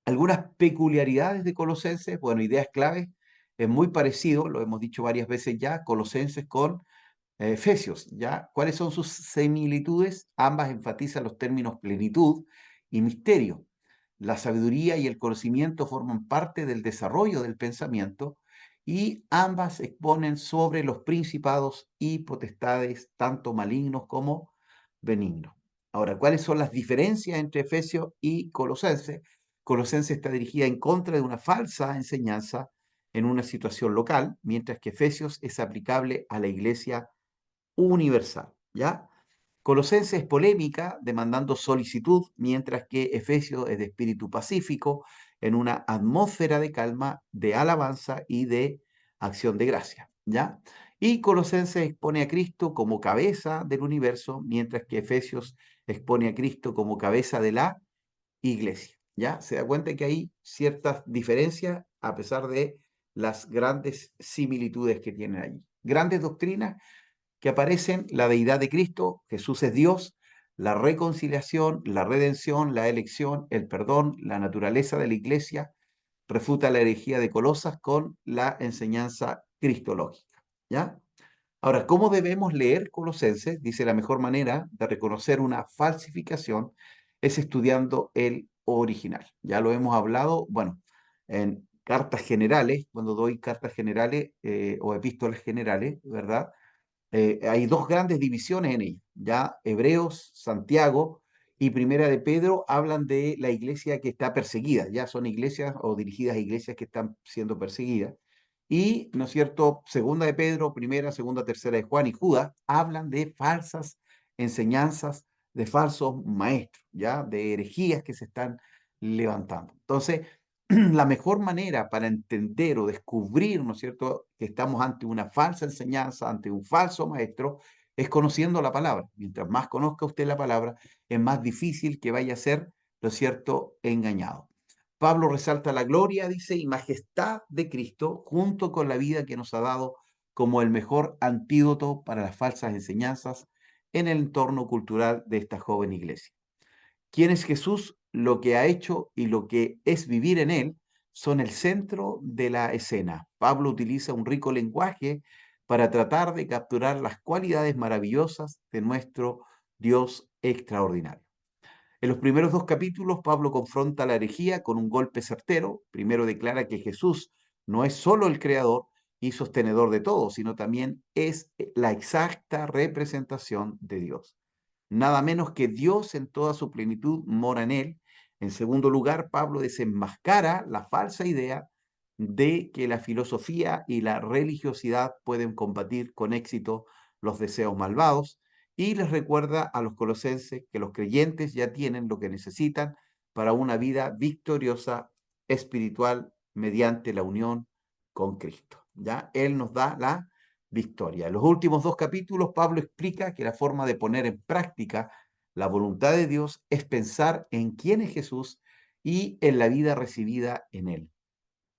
Algunas peculiaridades de Colosenses, bueno, ideas claves, es muy parecido, lo hemos dicho varias veces ya, Colosenses con Efesios, ¿ya? ¿Cuáles son sus similitudes? Ambas enfatizan los términos plenitud y misterio. La sabiduría y el conocimiento forman parte del desarrollo del pensamiento y ambas exponen sobre los principados y potestades, tanto malignos como benignos. Ahora, ¿cuáles son las diferencias entre Efesios y Colosenses? Colosenses está dirigida en contra de una falsa enseñanza en una situación local, mientras que Efesios es aplicable a la iglesia universal, ¿ya? Colosenses es polémica, demandando solicitud, mientras que Efesios es de espíritu pacífico, en una atmósfera de calma, de alabanza y de acción de gracia, ¿ya? Y Colosenses expone a Cristo como cabeza del universo, mientras que Efesios expone a Cristo como cabeza de la iglesia, ¿ya? Se da cuenta que hay ciertas diferencias a pesar de las grandes similitudes que tienen allí. Grandes doctrinas que aparecen: la deidad de Cristo, Jesús es Dios, la reconciliación, la redención, la elección, el perdón, la naturaleza de la iglesia, refuta la herejía de Colosas con la enseñanza cristológica, ¿ya? Ahora, ¿cómo debemos leer Colosenses? Dice, la mejor manera de reconocer una falsificación es estudiando el original. Ya lo hemos hablado, bueno, en cartas generales, cuando doy cartas generales o epístolas generales, ¿verdad? Hay dos grandes divisiones en ella, ya Hebreos, Santiago y Primera de Pedro hablan de la iglesia que está perseguida, ya son iglesias o dirigidas a iglesias que están siendo perseguidas. Y, ¿no es cierto?, Segunda de Pedro, Primera, Segunda, Tercera de Juan y Judas hablan de falsas enseñanzas, de falsos maestros, ya de herejías que se están levantando. Entonces, la mejor manera para entender o descubrir, ¿no es cierto?, que estamos ante una falsa enseñanza, ante un falso maestro, es conociendo la palabra. Mientras más conozca usted la palabra, es más difícil que vaya a ser, ¿no es cierto?, engañado. Pablo resalta la gloria, dice, y majestad de Cristo, junto con la vida que nos ha dado como el mejor antídoto para las falsas enseñanzas en el entorno cultural de esta joven iglesia. ¿Quién es Jesús? Lo que ha hecho y lo que es vivir en él son el centro de la escena. Pablo utiliza un rico lenguaje para tratar de capturar las cualidades maravillosas de nuestro Dios extraordinario. En los primeros dos capítulos, Pablo confronta la herejía con un golpe certero. Primero declara que Jesús no es solo el creador y sostenedor de todo, sino también es la exacta representación de Dios. Nada menos que Dios en toda su plenitud mora en él. En segundo lugar, Pablo desenmascara la falsa idea de que la filosofía y la religiosidad pueden combatir con éxito los deseos malvados y les recuerda a los colosenses que los creyentes ya tienen lo que necesitan para una vida victoriosa espiritual mediante la unión con Cristo. ¿Ya? Él nos da la victoria. En los últimos dos capítulos, Pablo explica que la forma de poner en práctica la voluntad de Dios es pensar en quién es Jesús y en la vida recibida en él.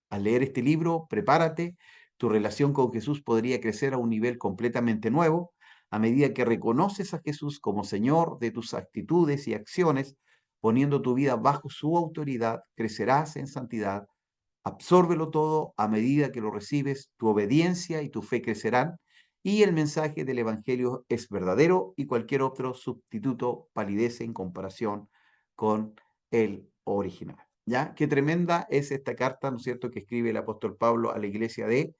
Al leer este libro, prepárate, tu relación con Jesús podría crecer a un nivel completamente nuevo a medida que reconoces a Jesús como Señor de tus actitudes y acciones, poniendo tu vida bajo su autoridad, crecerás en santidad. Absórbelo todo a medida que lo recibes, tu obediencia y tu fe crecerán, y el mensaje del Evangelio es verdadero y cualquier otro sustituto palidece en comparación con el original. ¿Ya? Qué tremenda es esta carta, ¿no es cierto?, que escribe el apóstol Pablo a la iglesia de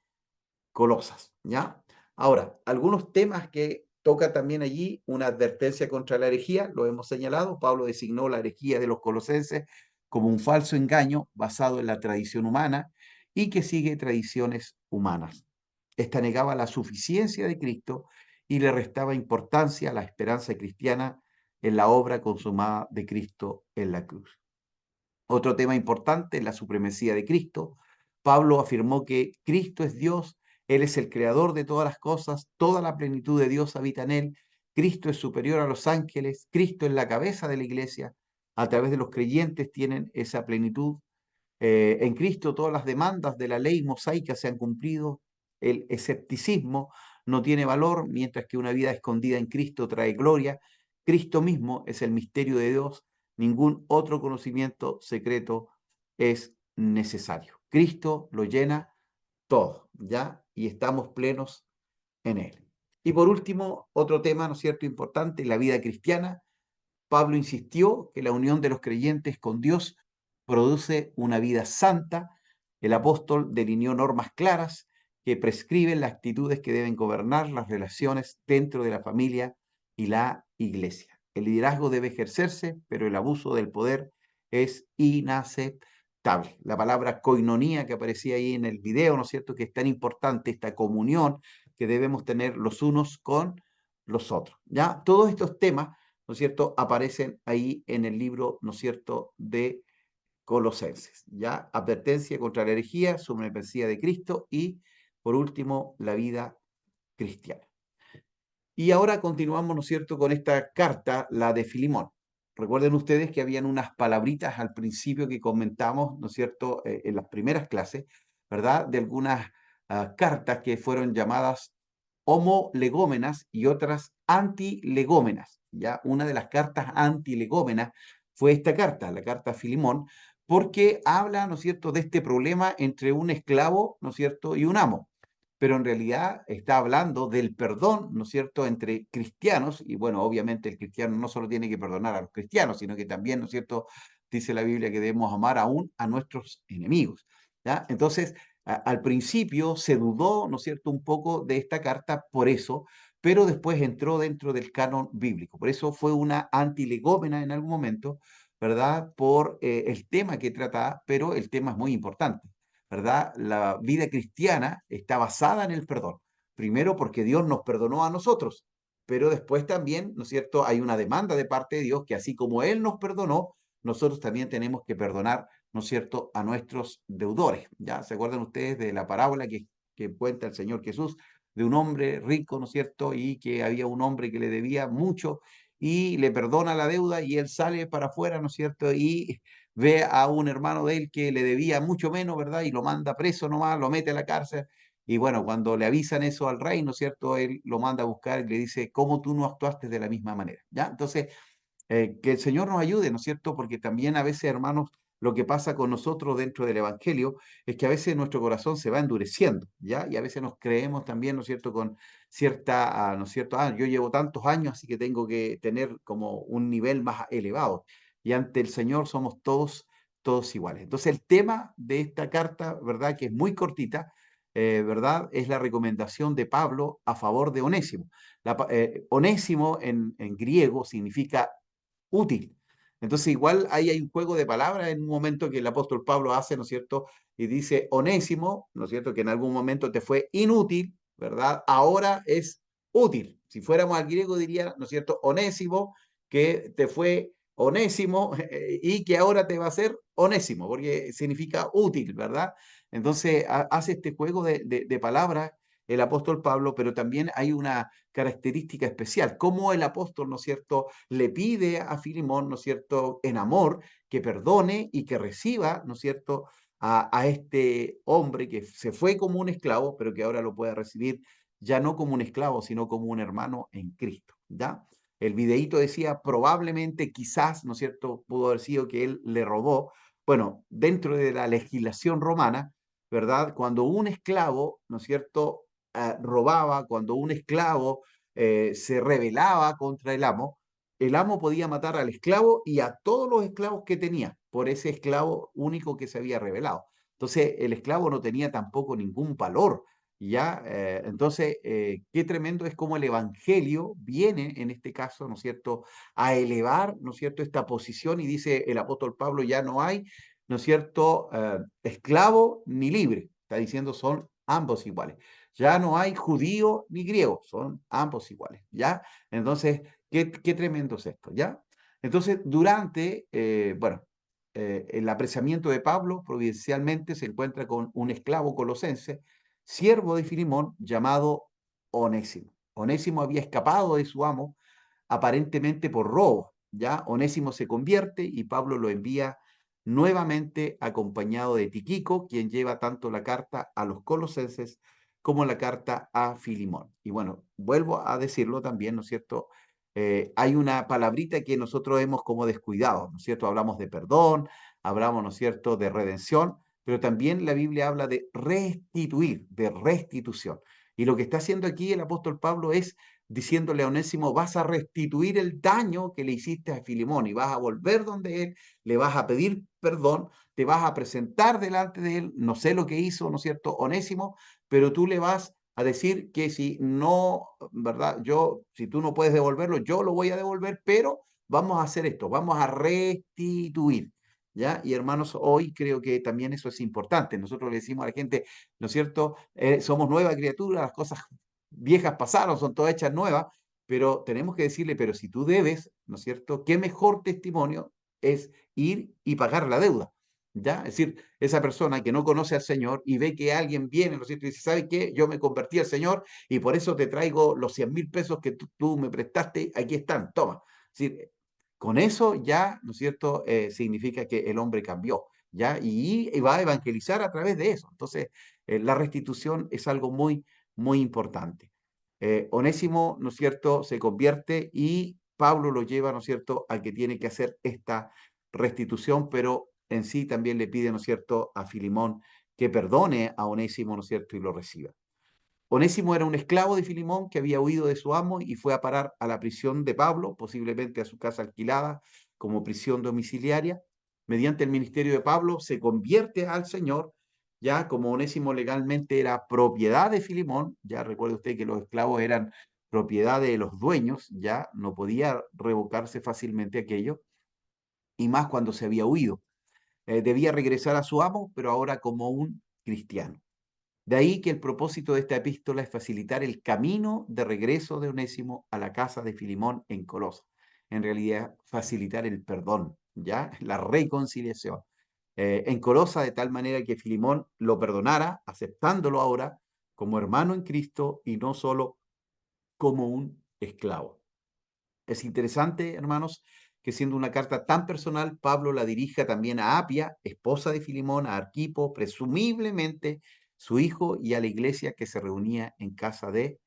Colosas, ¿ya? Ahora, algunos temas que toca también allí, una advertencia contra la herejía, lo hemos señalado. Pablo designó la herejía de los colosenses como un falso engaño basado en la tradición humana y que sigue tradiciones humanas. Esta negaba la suficiencia de Cristo y le restaba importancia a la esperanza cristiana en la obra consumada de Cristo en la cruz. Otro tema importante es la supremacía de Cristo. Pablo afirmó que Cristo es Dios, Él es el creador de todas las cosas, toda la plenitud de Dios habita en Él, Cristo es superior a los ángeles, Cristo es la cabeza de la iglesia, a través de los creyentes tienen esa plenitud. En Cristo todas las demandas de la ley mosaica se han cumplido, el escepticismo no tiene valor, mientras que una vida escondida en Cristo trae gloria. Cristo mismo es el misterio de Dios, ningún otro conocimiento secreto es necesario. Cristo lo llena todo, ¿ya? Y estamos plenos en Él. Y por último, otro tema, ¿no es cierto?, importante, la vida cristiana. Pablo insistió que la unión de los creyentes con Dios produce una vida santa. El apóstol delineó normas claras que prescriben las actitudes que deben gobernar las relaciones dentro de la familia y la iglesia. El liderazgo debe ejercerse, pero el abuso del poder es inaceptable. La palabra coinonía que aparecía ahí en el video, ¿no es cierto?, que es tan importante, esta comunión que debemos tener los unos con los otros. Ya todos estos temas, ¿no es cierto?, aparecen ahí en el libro, ¿no es cierto?, de Colosenses. Ya, advertencia contra la herejía, supremacía de Cristo y, por último, la vida cristiana. Y ahora continuamos, ¿no es cierto?, con esta carta, la de Filemón. Recuerden ustedes que habían unas palabritas al principio que comentamos, ¿no es cierto?, en las primeras clases, ¿verdad?, de algunas cartas que fueron llamadas homolegómenas y otras antilegómenas. Ya, una de las cartas antilegómenas fue esta carta, la carta a Filemón, porque habla, ¿no es cierto?, de este problema entre un esclavo, ¿no es cierto?, y un amo. Pero en realidad está hablando del perdón, ¿no es cierto?, entre cristianos, y bueno, obviamente el cristiano no solo tiene que perdonar a los cristianos, sino que también, ¿no es cierto?, dice la Biblia que debemos amar aún a nuestros enemigos, ¿ya? Entonces, al principio se dudó, ¿no es cierto?, un poco de esta carta por eso, pero después entró dentro del canon bíblico. Por eso fue una antilegómena en algún momento, ¿verdad?, por el tema que trataba, pero el tema es muy importante. ¿Verdad? La vida cristiana está basada en el perdón. Primero porque Dios nos perdonó a nosotros, pero después también, ¿no es cierto?, hay una demanda de parte de Dios que así como Él nos perdonó, nosotros también tenemos que perdonar, ¿no es cierto?, a nuestros deudores. ¿Ya? ¿Se acuerdan ustedes de la parábola que cuenta el Señor Jesús de un hombre rico, ¿no es cierto?, y que había un hombre que le debía mucho y le perdona la deuda y él sale para afuera, ¿no es cierto?, y ve a un hermano de él que le debía mucho menos, ¿verdad? Y lo manda preso nomás, lo mete a la cárcel. Y bueno, cuando le avisan eso al rey, ¿no es cierto? Él lo manda a buscar y le dice, ¿cómo tú no actuaste de la misma manera? ¿Ya? Entonces, que el Señor nos ayude, ¿no es cierto? Porque también a veces, hermanos, lo que pasa con nosotros dentro del Evangelio es que a veces nuestro corazón se va endureciendo, ¿ya? Y a veces nos creemos también, ¿no es cierto?, con cierta, ¿no es cierto? Yo llevo tantos años, así que tengo que tener como un nivel más elevado. Y ante el Señor somos todos iguales. Entonces, el tema de esta carta, ¿verdad?, que es muy cortita, ¿verdad?, es la recomendación de Pablo a favor de Onésimo. Onésimo en griego significa útil. Entonces, igual ahí hay un juego de palabras en un momento que el apóstol Pablo hace, ¿no es cierto? Y dice, Onésimo, ¿no es cierto?, que en algún momento te fue inútil, ¿verdad? Ahora es útil. Si fuéramos al griego diría, ¿no es cierto?, Onésimo, que te fue onésimo y que ahora te va a ser onésimo, porque significa útil, ¿verdad? Entonces, hace este juego de palabras el apóstol Pablo, pero también hay una característica especial, como el apóstol, ¿no es cierto?, le pide a Filemón, ¿no es cierto?, en amor, que perdone y que reciba, ¿no es cierto?, a este hombre que se fue como un esclavo, pero que ahora lo puede recibir ya no como un esclavo, sino como un hermano en Cristo, ¿ya? El videíto decía, probablemente, quizás, ¿no es cierto?, pudo haber sido que él le robó. Bueno, dentro de la legislación romana, ¿verdad?, cuando un esclavo, ¿no es cierto?, robaba, cuando un esclavo se rebelaba contra el amo podía matar al esclavo y a todos los esclavos que tenía por ese esclavo único que se había rebelado. Entonces, el esclavo no tenía tampoco ningún valor. ¿Ya? Entonces, qué tremendo es como el Evangelio viene, en este caso, ¿no es cierto?, a elevar, ¿no es cierto?, esta posición y dice el apóstol Pablo, ya no hay, ¿no es cierto?, esclavo ni libre. Está diciendo, son ambos iguales. Ya no hay judío ni griego, son ambos iguales, ¿ya? Entonces, Qué tremendo es esto, ¿ya? Entonces, durante, el apresamiento de Pablo, providencialmente se encuentra con un esclavo colosense, siervo de Filimón, llamado Onésimo. Onésimo había escapado de su amo, aparentemente por robo, ¿ya? Onésimo se convierte y Pablo lo envía nuevamente acompañado de Tiquico, quien lleva tanto la carta a los colosenses como la carta a Filimón. Y bueno, vuelvo a decirlo también, ¿no es cierto? Hay una palabrita que nosotros hemos como descuidado, ¿no es cierto? Hablamos de perdón, hablamos, ¿no es cierto?, de redención, pero también la Biblia habla de restituir, de restitución. Y lo que está haciendo aquí el apóstol Pablo es diciéndole a Onésimo, vas a restituir el daño que le hiciste a Filimón y vas a volver donde él, le vas a pedir perdón, te vas a presentar delante de él, no sé lo que hizo, ¿no es cierto?, Onésimo, pero tú le vas a decir que si no, ¿verdad? Si tú no puedes devolverlo, yo lo voy a devolver, pero vamos a hacer esto, vamos a restituir, ¿ya? Y hermanos, hoy creo que también eso es importante. Nosotros le decimos a la gente, ¿no es cierto? Somos nueva criatura, las cosas viejas pasaron, son todas hechas nuevas, pero tenemos que decirle, pero si tú debes, ¿no es cierto? ¿Qué mejor testimonio es ir y pagar la deuda? ¿Ya? Es decir, esa persona que no conoce al Señor y ve que alguien viene, ¿no es cierto? Y dice, ¿sabes qué? Yo me convertí al Señor y por eso te traigo los 100.000 pesos que tú me prestaste, aquí están, toma. Es decir, con eso ya, ¿no es cierto? Significa que el hombre cambió, ¿ya? Y va a evangelizar a través de eso. Entonces, la restitución es algo muy, muy importante. Onésimo, ¿no es cierto?, se convierte y Pablo lo lleva, ¿no es cierto?, a que tiene que hacer esta restitución, pero en sí también le pide, ¿no es cierto?, a Filimón que perdone a Onésimo, ¿no es cierto?, y lo reciba. Onésimo era un esclavo de Filimón que había huido de su amo y fue a parar a la prisión de Pablo, posiblemente a su casa alquilada como prisión domiciliaria. Mediante el ministerio de Pablo se convierte al Señor, ya como Onésimo legalmente era propiedad de Filimón, ya recuerde usted que los esclavos eran propiedad de los dueños, ya no podía revocarse fácilmente aquello, y más cuando se había huido. Debía regresar a su amo, pero ahora como un cristiano. De ahí que el propósito de esta epístola es facilitar el camino de regreso de Onésimo a la casa de Filimón en Colosa. En realidad, facilitar el perdón, ¿ya? La reconciliación. En Colosa, de tal manera que Filimón lo perdonara, aceptándolo ahora como hermano en Cristo y no solo como un esclavo. Es interesante, hermanos, que siendo una carta tan personal, Pablo la dirija también a Apia, esposa de Filimón, a Arquipo, presumiblemente su hijo, y a la iglesia que se reunía en casa de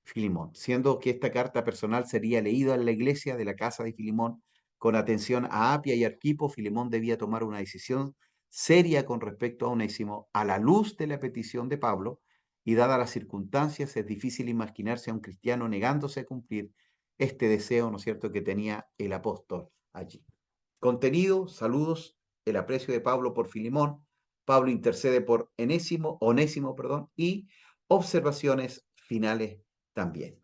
Filimón, siendo que esta carta personal sería leída en la iglesia de la casa de Filimón con atención a Apia y Arquipo. Filimón debía tomar una decisión seria con respecto a Onésimo a la luz de la petición de Pablo, y dadas las circunstancias es difícil imaginarse a un cristiano negándose a cumplir este deseo, ¿no es cierto?, que tenía el apóstol allí. Contenido, saludos, el aprecio de Pablo por Filimón, Pablo intercede por Onésimo, perdón, y observaciones finales también.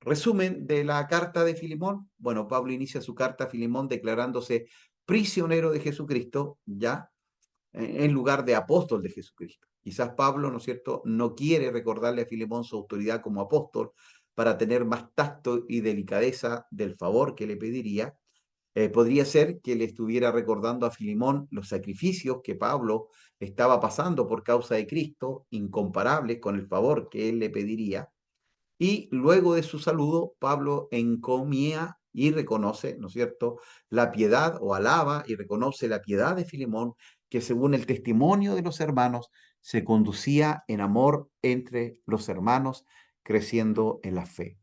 Resumen de la carta de Filimón. Bueno, Pablo inicia su carta a Filimón declarándose prisionero de Jesucristo, ya en lugar de apóstol de Jesucristo. Quizás Pablo, ¿no es cierto?, no quiere recordarle a Filemón su autoridad como apóstol para tener más tacto y delicadeza del favor que le pediría. Podría ser que le estuviera recordando a Filemón los sacrificios que Pablo estaba pasando por causa de Cristo, incomparables con el favor que él le pediría. Y luego de su saludo, Pablo encomía y reconoce, ¿no es cierto?, la piedad, o alaba y reconoce la piedad de Filemón, que según el testimonio de los hermanos, se conducía en amor entre los hermanos, creciendo en la fe.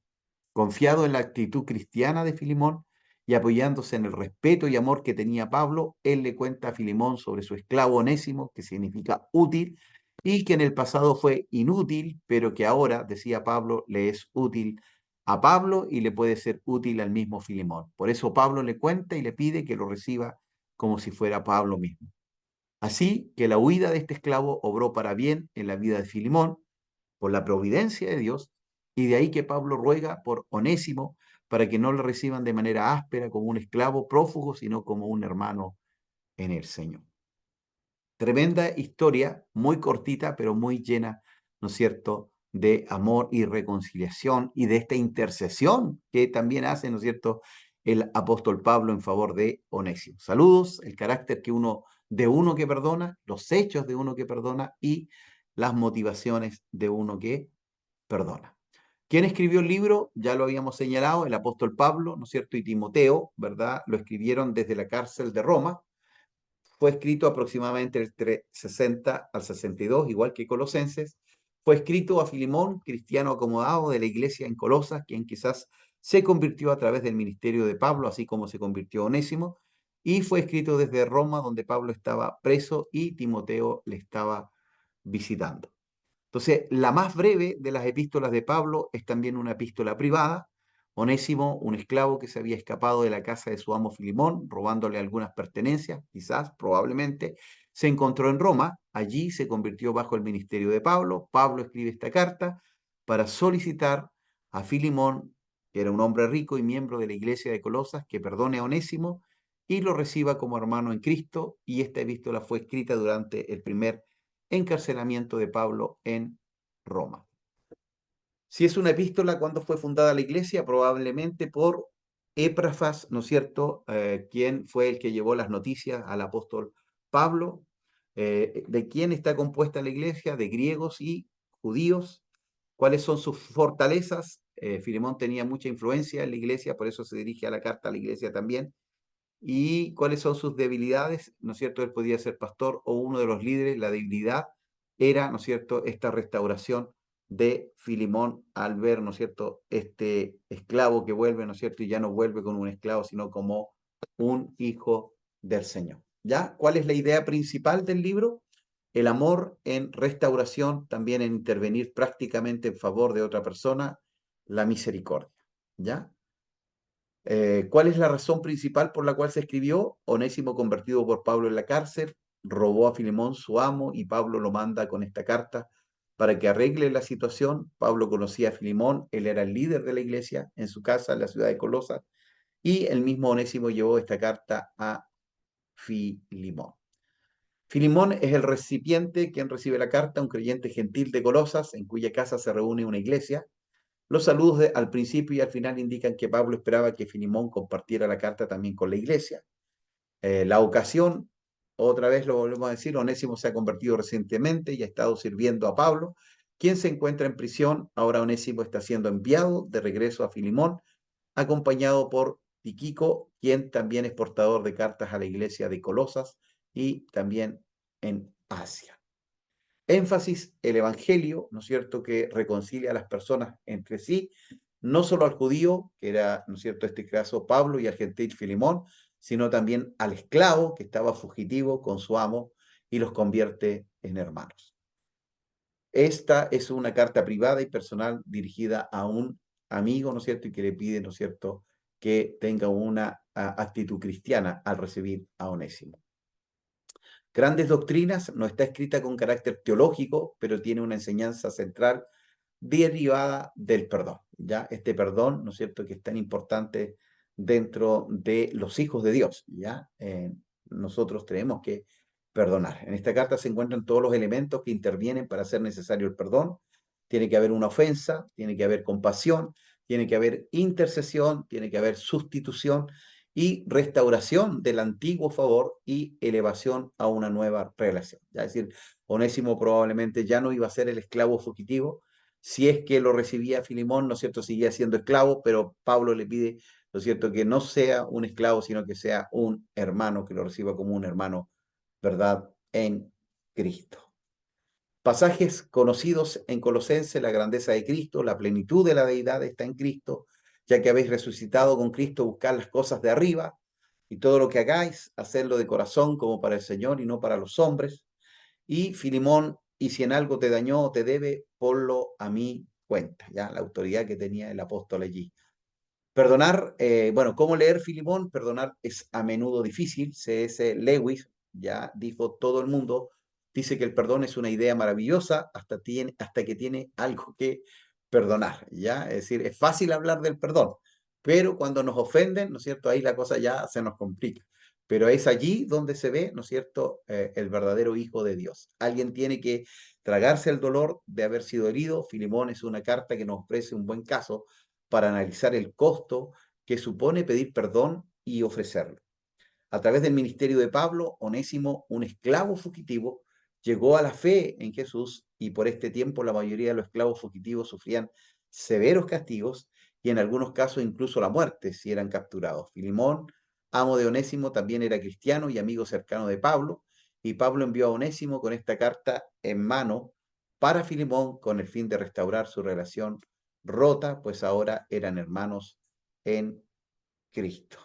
Confiado en la actitud cristiana de Filemón y apoyándose en el respeto y amor que tenía Pablo, él le cuenta a Filemón sobre su esclavo Onésimo, que significa útil, y que en el pasado fue inútil, pero que ahora, decía Pablo, le es útil a Pablo y le puede ser útil al mismo Filemón. Por eso Pablo le cuenta y le pide que lo reciba como si fuera Pablo mismo. Así que la huida de este esclavo obró para bien en la vida de Filemón, por la providencia de Dios, y de ahí que Pablo ruega por Onésimo para que no le reciban de manera áspera como un esclavo prófugo, sino como un hermano en el Señor. Tremenda historia, muy cortita, pero muy llena, ¿no es cierto?, de amor y reconciliación y de esta intercesión que también hace, ¿no es cierto?, el apóstol Pablo en favor de Onésimo. Saludos, el carácter de uno que perdona, los hechos de uno que perdona y las motivaciones de uno que perdona. ¿Quién escribió el libro? Ya lo habíamos señalado, el apóstol Pablo, ¿no es cierto?, y Timoteo, ¿verdad? Lo escribieron desde la cárcel de Roma. Fue escrito aproximadamente entre 60 al 62, igual que Colosenses. Fue escrito a Filemón, cristiano acomodado de la iglesia en Colosas, quien quizás se convirtió a través del ministerio de Pablo, así como se convirtió Onésimo. Y fue escrito desde Roma, donde Pablo estaba preso y Timoteo le estaba visitando. Entonces, la más breve de las epístolas de Pablo es también una epístola privada. Onésimo, un esclavo que se había escapado de la casa de su amo Filemón, robándole algunas pertenencias, quizás, probablemente, se encontró en Roma. Allí se convirtió bajo el ministerio de Pablo. Pablo escribe esta carta para solicitar a Filemón, que era un hombre rico y miembro de la iglesia de Colosas, que perdone a Onésimo y lo reciba como hermano en Cristo. Y esta epístola fue escrita durante el primer encarcelamiento de Pablo en Roma. Si es una epístola, ¿cuándo fue fundada la iglesia? Probablemente por Epafras, ¿no es cierto?, quien fue el que llevó las noticias al apóstol Pablo. ¿De quién está compuesta la iglesia? De griegos y judíos. ¿Cuáles son sus fortalezas? Filemón tenía mucha influencia en la iglesia, por eso se dirige a la carta a la iglesia también. ¿Y cuáles son sus debilidades? ¿No es cierto? Él podía ser pastor o uno de los líderes. La debilidad era, ¿no es cierto?, esta restauración de Filemón al ver, ¿no es cierto?, este esclavo que vuelve, ¿no es cierto?, y ya no vuelve como un esclavo, sino como un hijo del Señor. ¿Ya? ¿Cuál es la idea principal del libro? El amor en restauración, también en intervenir prácticamente en favor de otra persona, la misericordia. ¿Ya? ¿Cuál es la razón principal por la cual se escribió? Onésimo, convertido por Pablo en la cárcel, robó a Filemón, su amo, y Pablo lo manda con esta carta para que arregle la situación. Pablo conocía a Filemón, él era el líder de la iglesia en su casa, en la ciudad de Colosas, y el mismo Onésimo llevó esta carta a Filemón. Filemón es el recipiente quien recibe la carta, un creyente gentil de Colosas, en cuya casa se reúne una iglesia. Los saludos al principio y al final indican que Pablo esperaba que Filemón compartiera la carta también con la iglesia. La ocasión, otra vez lo volvemos a decir, Onésimo se ha convertido recientemente y ha estado sirviendo a Pablo, quien se encuentra en prisión. Ahora Onésimo está siendo enviado de regreso a Filemón, acompañado por Tíquico, quien también es portador de cartas a la iglesia de Colosas y también en Asia. Énfasis, el evangelio, ¿no es cierto?, que reconcilia a las personas entre sí, no solo al judío, que era, ¿no es cierto?, este caso Pablo, y al gentil Filemón, sino también al esclavo que estaba fugitivo con su amo y los convierte en hermanos. Esta es una carta privada y personal dirigida a un amigo, ¿no es cierto?, y que le pide, ¿no es cierto?, que tenga una actitud cristiana al recibir a Onésimo. Grandes Doctrinas no está escrita con carácter teológico, pero tiene una enseñanza central derivada del perdón. ¿Ya? Este perdón, ¿no es cierto?, que es tan importante dentro de los hijos de Dios. ¿Ya? Nosotros tenemos que perdonar. En esta carta se encuentran todos los elementos que intervienen para hacer necesario el perdón. Tiene que haber una ofensa, tiene que haber compasión, tiene que haber intercesión, tiene que haber sustitución y restauración del antiguo favor y elevación a una nueva relación. ¿Ya? Es decir, Onésimo probablemente ya no iba a ser el esclavo fugitivo. Si es que lo recibía Filemón, ¿no es cierto?, seguía siendo esclavo, pero Pablo le pide, ¿no es cierto?, que no sea un esclavo, sino que sea un hermano, que lo reciba como un hermano, ¿verdad?, en Cristo. Pasajes conocidos en Colosenses: la grandeza de Cristo, la plenitud de la deidad está en Cristo, ya que habéis resucitado con Cristo, buscar las cosas de arriba, y todo lo que hagáis, hacerlo de corazón como para el Señor y no para los hombres. Y Filemón, y si en algo te dañó o te debe, ponlo a mi cuenta. Ya, la autoridad que tenía el apóstol allí. Perdonar, bueno, ¿cómo leer Filemón? Perdonar es a menudo difícil. C.S. Lewis ya dijo: todo el mundo dice que el perdón es una idea maravillosa hasta que tiene algo que perdonar, ¿ya? Es decir, es fácil hablar del perdón, pero cuando nos ofenden, ¿no es cierto?, ahí la cosa ya se nos complica. pero es allí donde se ve, ¿no es cierto?, el verdadero Hijo de Dios. Alguien tiene que tragarse el dolor de haber sido herido. Filemón es una carta que nos ofrece un buen caso para analizar el costo que supone pedir perdón y ofrecerlo. A través del ministerio de Pablo, Onésimo, un esclavo fugitivo, llegó a la fe en Jesús y por este tiempo la mayoría de los esclavos fugitivos sufrían severos castigos y en algunos casos incluso la muerte si eran capturados. Filemón, amo de Onésimo, también era cristiano y amigo cercano de Pablo, y Pablo envió a Onésimo con esta carta en mano para Filemón con el fin de restaurar su relación rota, pues ahora eran hermanos en Cristo.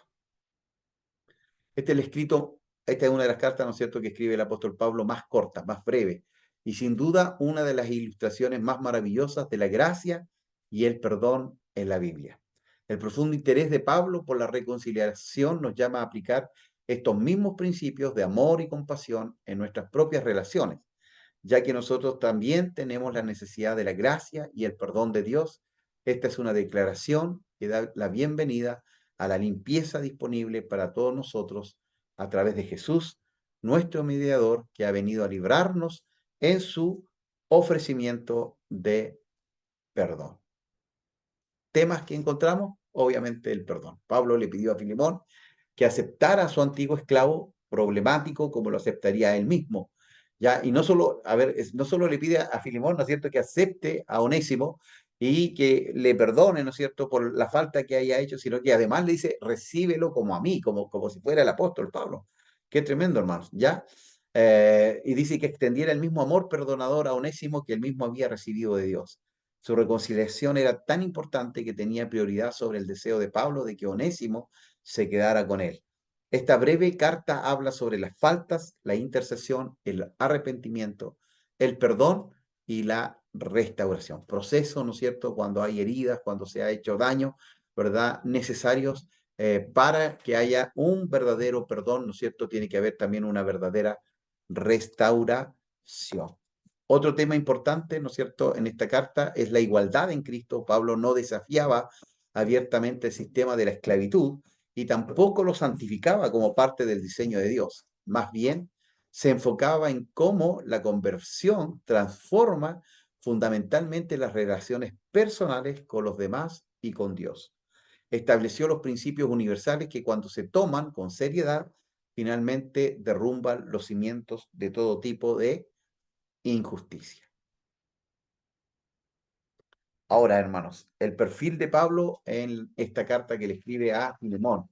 Este es el escrito, esta es una de las cartas, ¿no es cierto?, que escribe el apóstol Pablo, más corta, más breve, y sin duda una de las ilustraciones más maravillosas de la gracia y el perdón en la Biblia. El profundo interés de Pablo por la reconciliación nos llama a aplicar estos mismos principios de amor y compasión en nuestras propias relaciones, ya que nosotros también tenemos la necesidad de la gracia y el perdón de Dios. Esta es una declaración que da la bienvenida a la limpieza disponible para todos nosotros a través de Jesús, nuestro mediador, que ha venido a librarnos en su ofrecimiento de perdón. Temas que encontramos, obviamente el perdón. Pablo le pidió a Filemón que aceptara a su antiguo esclavo problemático como lo aceptaría él mismo. ¿Ya? Y no solo, a ver, no solo le pide a Filemón, ¿no es cierto?, que acepte a Onésimo y que le perdone, ¿no es cierto?, por la falta que haya hecho, sino que además le dice, recíbelo como a mí, como si fuera el apóstol Pablo. Qué tremendo, hermanos, ¿ya? Y dice que extendiera el mismo amor perdonador a Onésimo que él mismo había recibido de Dios. Su reconciliación era tan importante que tenía prioridad sobre el deseo de Pablo de que Onésimo se quedara con él. Esta breve carta habla sobre las faltas, la intercesión, el arrepentimiento, el perdón y la restauración. Proceso, ¿no es cierto?, cuando hay heridas, cuando se ha hecho daño, ¿verdad?, necesarios para que haya un verdadero perdón, ¿no es cierto?, tiene que haber también una verdadera restauración. Otro tema importante, ¿no es cierto?, en esta carta es la igualdad en Cristo. Pablo no desafiaba abiertamente el sistema de la esclavitud y tampoco lo santificaba como parte del diseño de Dios. Más bien, se enfocaba en cómo la conversión transforma fundamentalmente las relaciones personales con los demás y con Dios. Estableció los principios universales que cuando se toman con seriedad, finalmente derrumban los cimientos de todo tipo de injusticia. Ahora, hermanos, el perfil de Pablo en esta carta que le escribe a Filemón.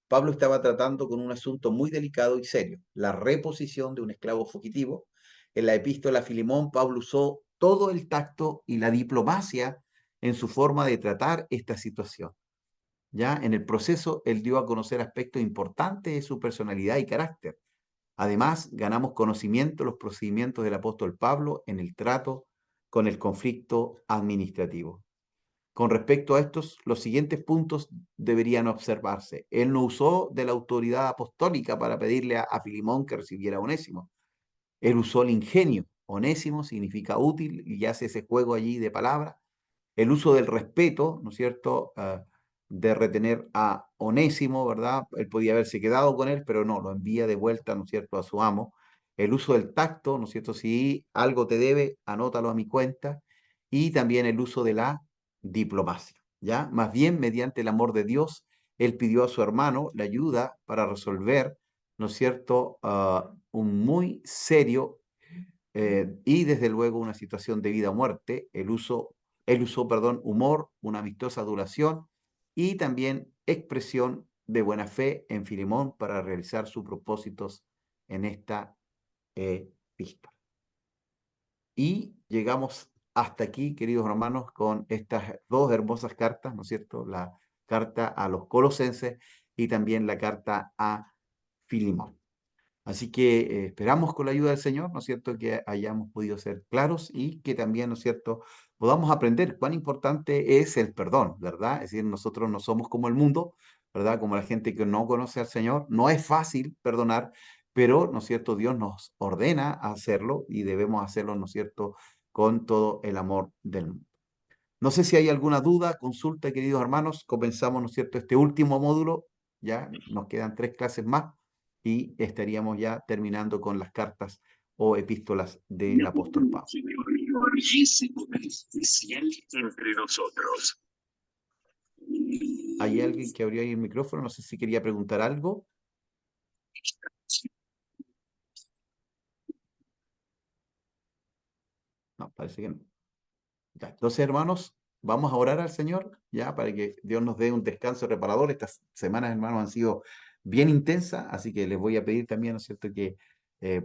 Pablo estaba tratando con un asunto muy delicado y serio, la reposición de un esclavo fugitivo. En la epístola a Filemón, Pablo usó todo el tacto y la diplomacia en su forma de tratar esta situación. Ya en el proceso, él dio a conocer aspectos importantes de su personalidad y carácter. Además, ganamos conocimiento de los procedimientos del apóstol Pablo en el trato con el conflicto administrativo. Con respecto a estos, los siguientes puntos deberían observarse. Él no usó de la autoridad apostólica para pedirle a Filemón que recibiera a Onésimo. Él usó el ingenio. Onésimo significa útil y hace ese juego allí de palabras. El uso del respeto, ¿no es cierto?, de retener a Onésimo, ¿verdad? Él podía haberse quedado con él, pero no, lo envía de vuelta, ¿no es cierto?, a su amo. El uso del tacto, ¿no es cierto?, si algo te debe, anótalo a mi cuenta. Y también el uso de la diplomacia, ¿ya? Más bien, mediante el amor de Dios, él pidió a su hermano la ayuda para resolver, ¿no es cierto?, un muy serio y desde luego una situación de vida o muerte. Él usó, perdón, humor, una amistosa adulación y también expresión de buena fe en Filemón para realizar sus propósitos en esta epístola. Y llegamos hasta aquí, queridos hermanos, con estas dos hermosas cartas, ¿no es cierto? La carta a los Colosenses y también la carta a Filemón. Así que esperamos con la ayuda del Señor, ¿no es cierto?, que hayamos podido ser claros y que también, ¿no es cierto?, podamos aprender cuán importante es el perdón, ¿verdad? Es decir, nosotros no somos como el mundo, ¿verdad? Como la gente que no conoce al Señor. No es fácil perdonar, pero, ¿no es cierto?, Dios nos ordena a hacerlo y debemos hacerlo, ¿no es cierto?, con todo el amor del mundo. No sé si hay alguna duda, consulta, queridos hermanos. Comenzamos, ¿no es cierto?, este último módulo. Ya nos quedan 3 clases más. y estaríamos ya terminando con las cartas o epístolas del apóstol Pablo. Entre nosotros. ¿Hay alguien que abrió ahí el micrófono? No sé si quería preguntar algo. No, parece que no. Ya, entonces, hermanos, vamos a orar al Señor, ya, para que Dios nos dé un descanso reparador. Estas semanas, hermanos, han sido bien intensas, así que les voy a pedir también, ¿no es cierto?, que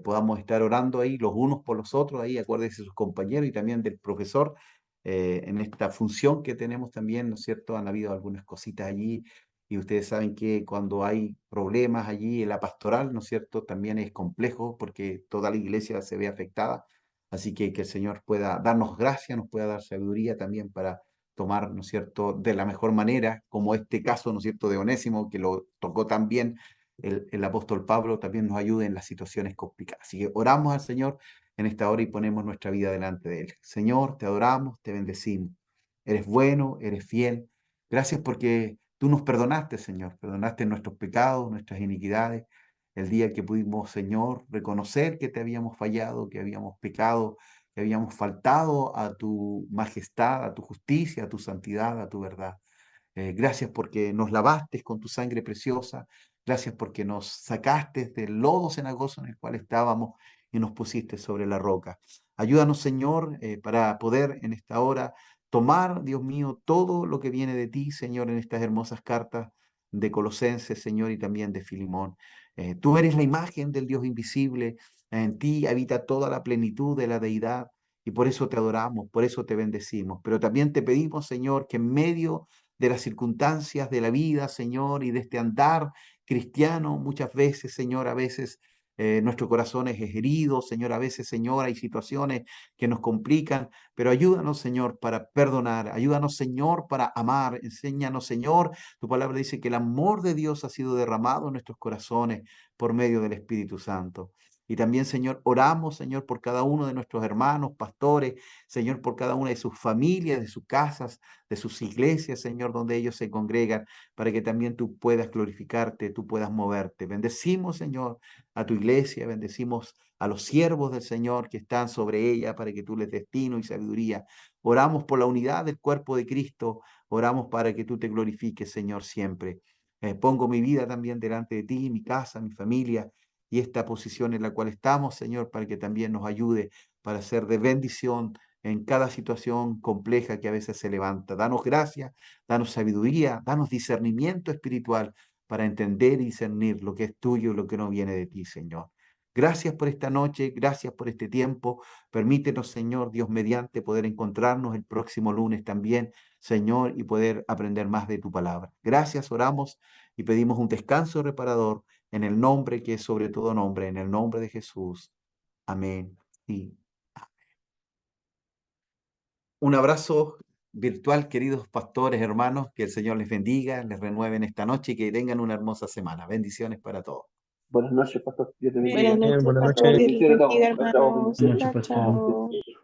podamos estar orando ahí los unos por los otros, ahí acuérdense de sus compañeros y también del profesor, en esta función que tenemos también, ¿no es cierto?, han habido algunas cositas allí, y ustedes saben que cuando hay problemas allí en la pastoral, ¿no es cierto?, también es complejo porque toda la iglesia se ve afectada. Así que el Señor pueda darnos gracia, nos pueda dar sabiduría también para tomar, ¿no es cierto?, de la mejor manera, como este caso, ¿no es cierto?, de Onésimo, que lo tocó tan bien el apóstol Pablo, también nos ayude en las situaciones complicadas. Así que oramos al Señor en esta hora y ponemos nuestra vida delante de Él. Señor, te adoramos, te bendecimos. Eres bueno, eres fiel. Gracias porque tú nos perdonaste, Señor. Perdonaste nuestros pecados, nuestras iniquidades el día que pudimos, Señor, reconocer que te habíamos fallado, que habíamos pecado, que habíamos faltado a tu majestad, a tu justicia, a tu santidad, a tu verdad. Gracias porque nos lavaste con tu sangre preciosa. Gracias porque nos sacaste del lodo cenagoso en el cual estábamos y nos pusiste sobre la roca. Ayúdanos, Señor, para poder en esta hora tomar, Dios mío, todo lo que viene de ti, Señor, en estas hermosas cartas de Colosenses, Señor, y también de Filimón. Tú eres la imagen del Dios invisible. En ti habita toda la plenitud de la deidad y por eso te adoramos, por eso te bendecimos. Pero también te pedimos, Señor, que en medio de las circunstancias de la vida, Señor, y de este andar cristiano, muchas veces, Señor, a veces nuestro corazón es herido, Señor, a veces, Señor, hay situaciones que nos complican, pero ayúdanos, Señor, para perdonar, ayúdanos, Señor, para amar, enséñanos, Señor, tu palabra dice que el amor de Dios ha sido derramado en nuestros corazones por medio del Espíritu Santo. Y también, Señor, oramos, Señor, por cada uno de nuestros hermanos, pastores, Señor, por cada una de sus familias, de sus casas, de sus iglesias, Señor, donde ellos se congregan, para que también tú puedas glorificarte, tú puedas moverte. Bendecimos, Señor, a tu iglesia, bendecimos a los siervos del Señor que están sobre ella, para que tú les destino y sabiduría. Oramos por la unidad del cuerpo de Cristo, oramos para que tú te glorifiques, Señor, siempre. Pongo mi vida también delante de ti, mi casa, mi familia y esta posición en la cual estamos, Señor, para que también nos ayude para ser de bendición en cada situación compleja que a veces se levanta. Danos gracia, danos sabiduría, danos discernimiento espiritual para entender y discernir lo que es tuyo y lo que no viene de ti, Señor. Gracias por esta noche, gracias por este tiempo. Permítenos, Señor, Dios mediante, poder encontrarnos el próximo lunes también, Señor, y poder aprender más de tu palabra. Gracias, oramos y pedimos un descanso reparador en el nombre que es sobre todo nombre, en el nombre de Jesús. Amén. Y un abrazo virtual, queridos pastores, hermanos, que el Señor les bendiga, les renueve en esta noche y que tengan una hermosa semana. Bendiciones para todos. Buenas noches, pastor. Dios te bendiga. Buenas noches, Buenas pastor. noches. Dios les Bendiciones a todos. bendiga, Chao, chao. hermanos. Buenas noches, Chao, pastor. chao.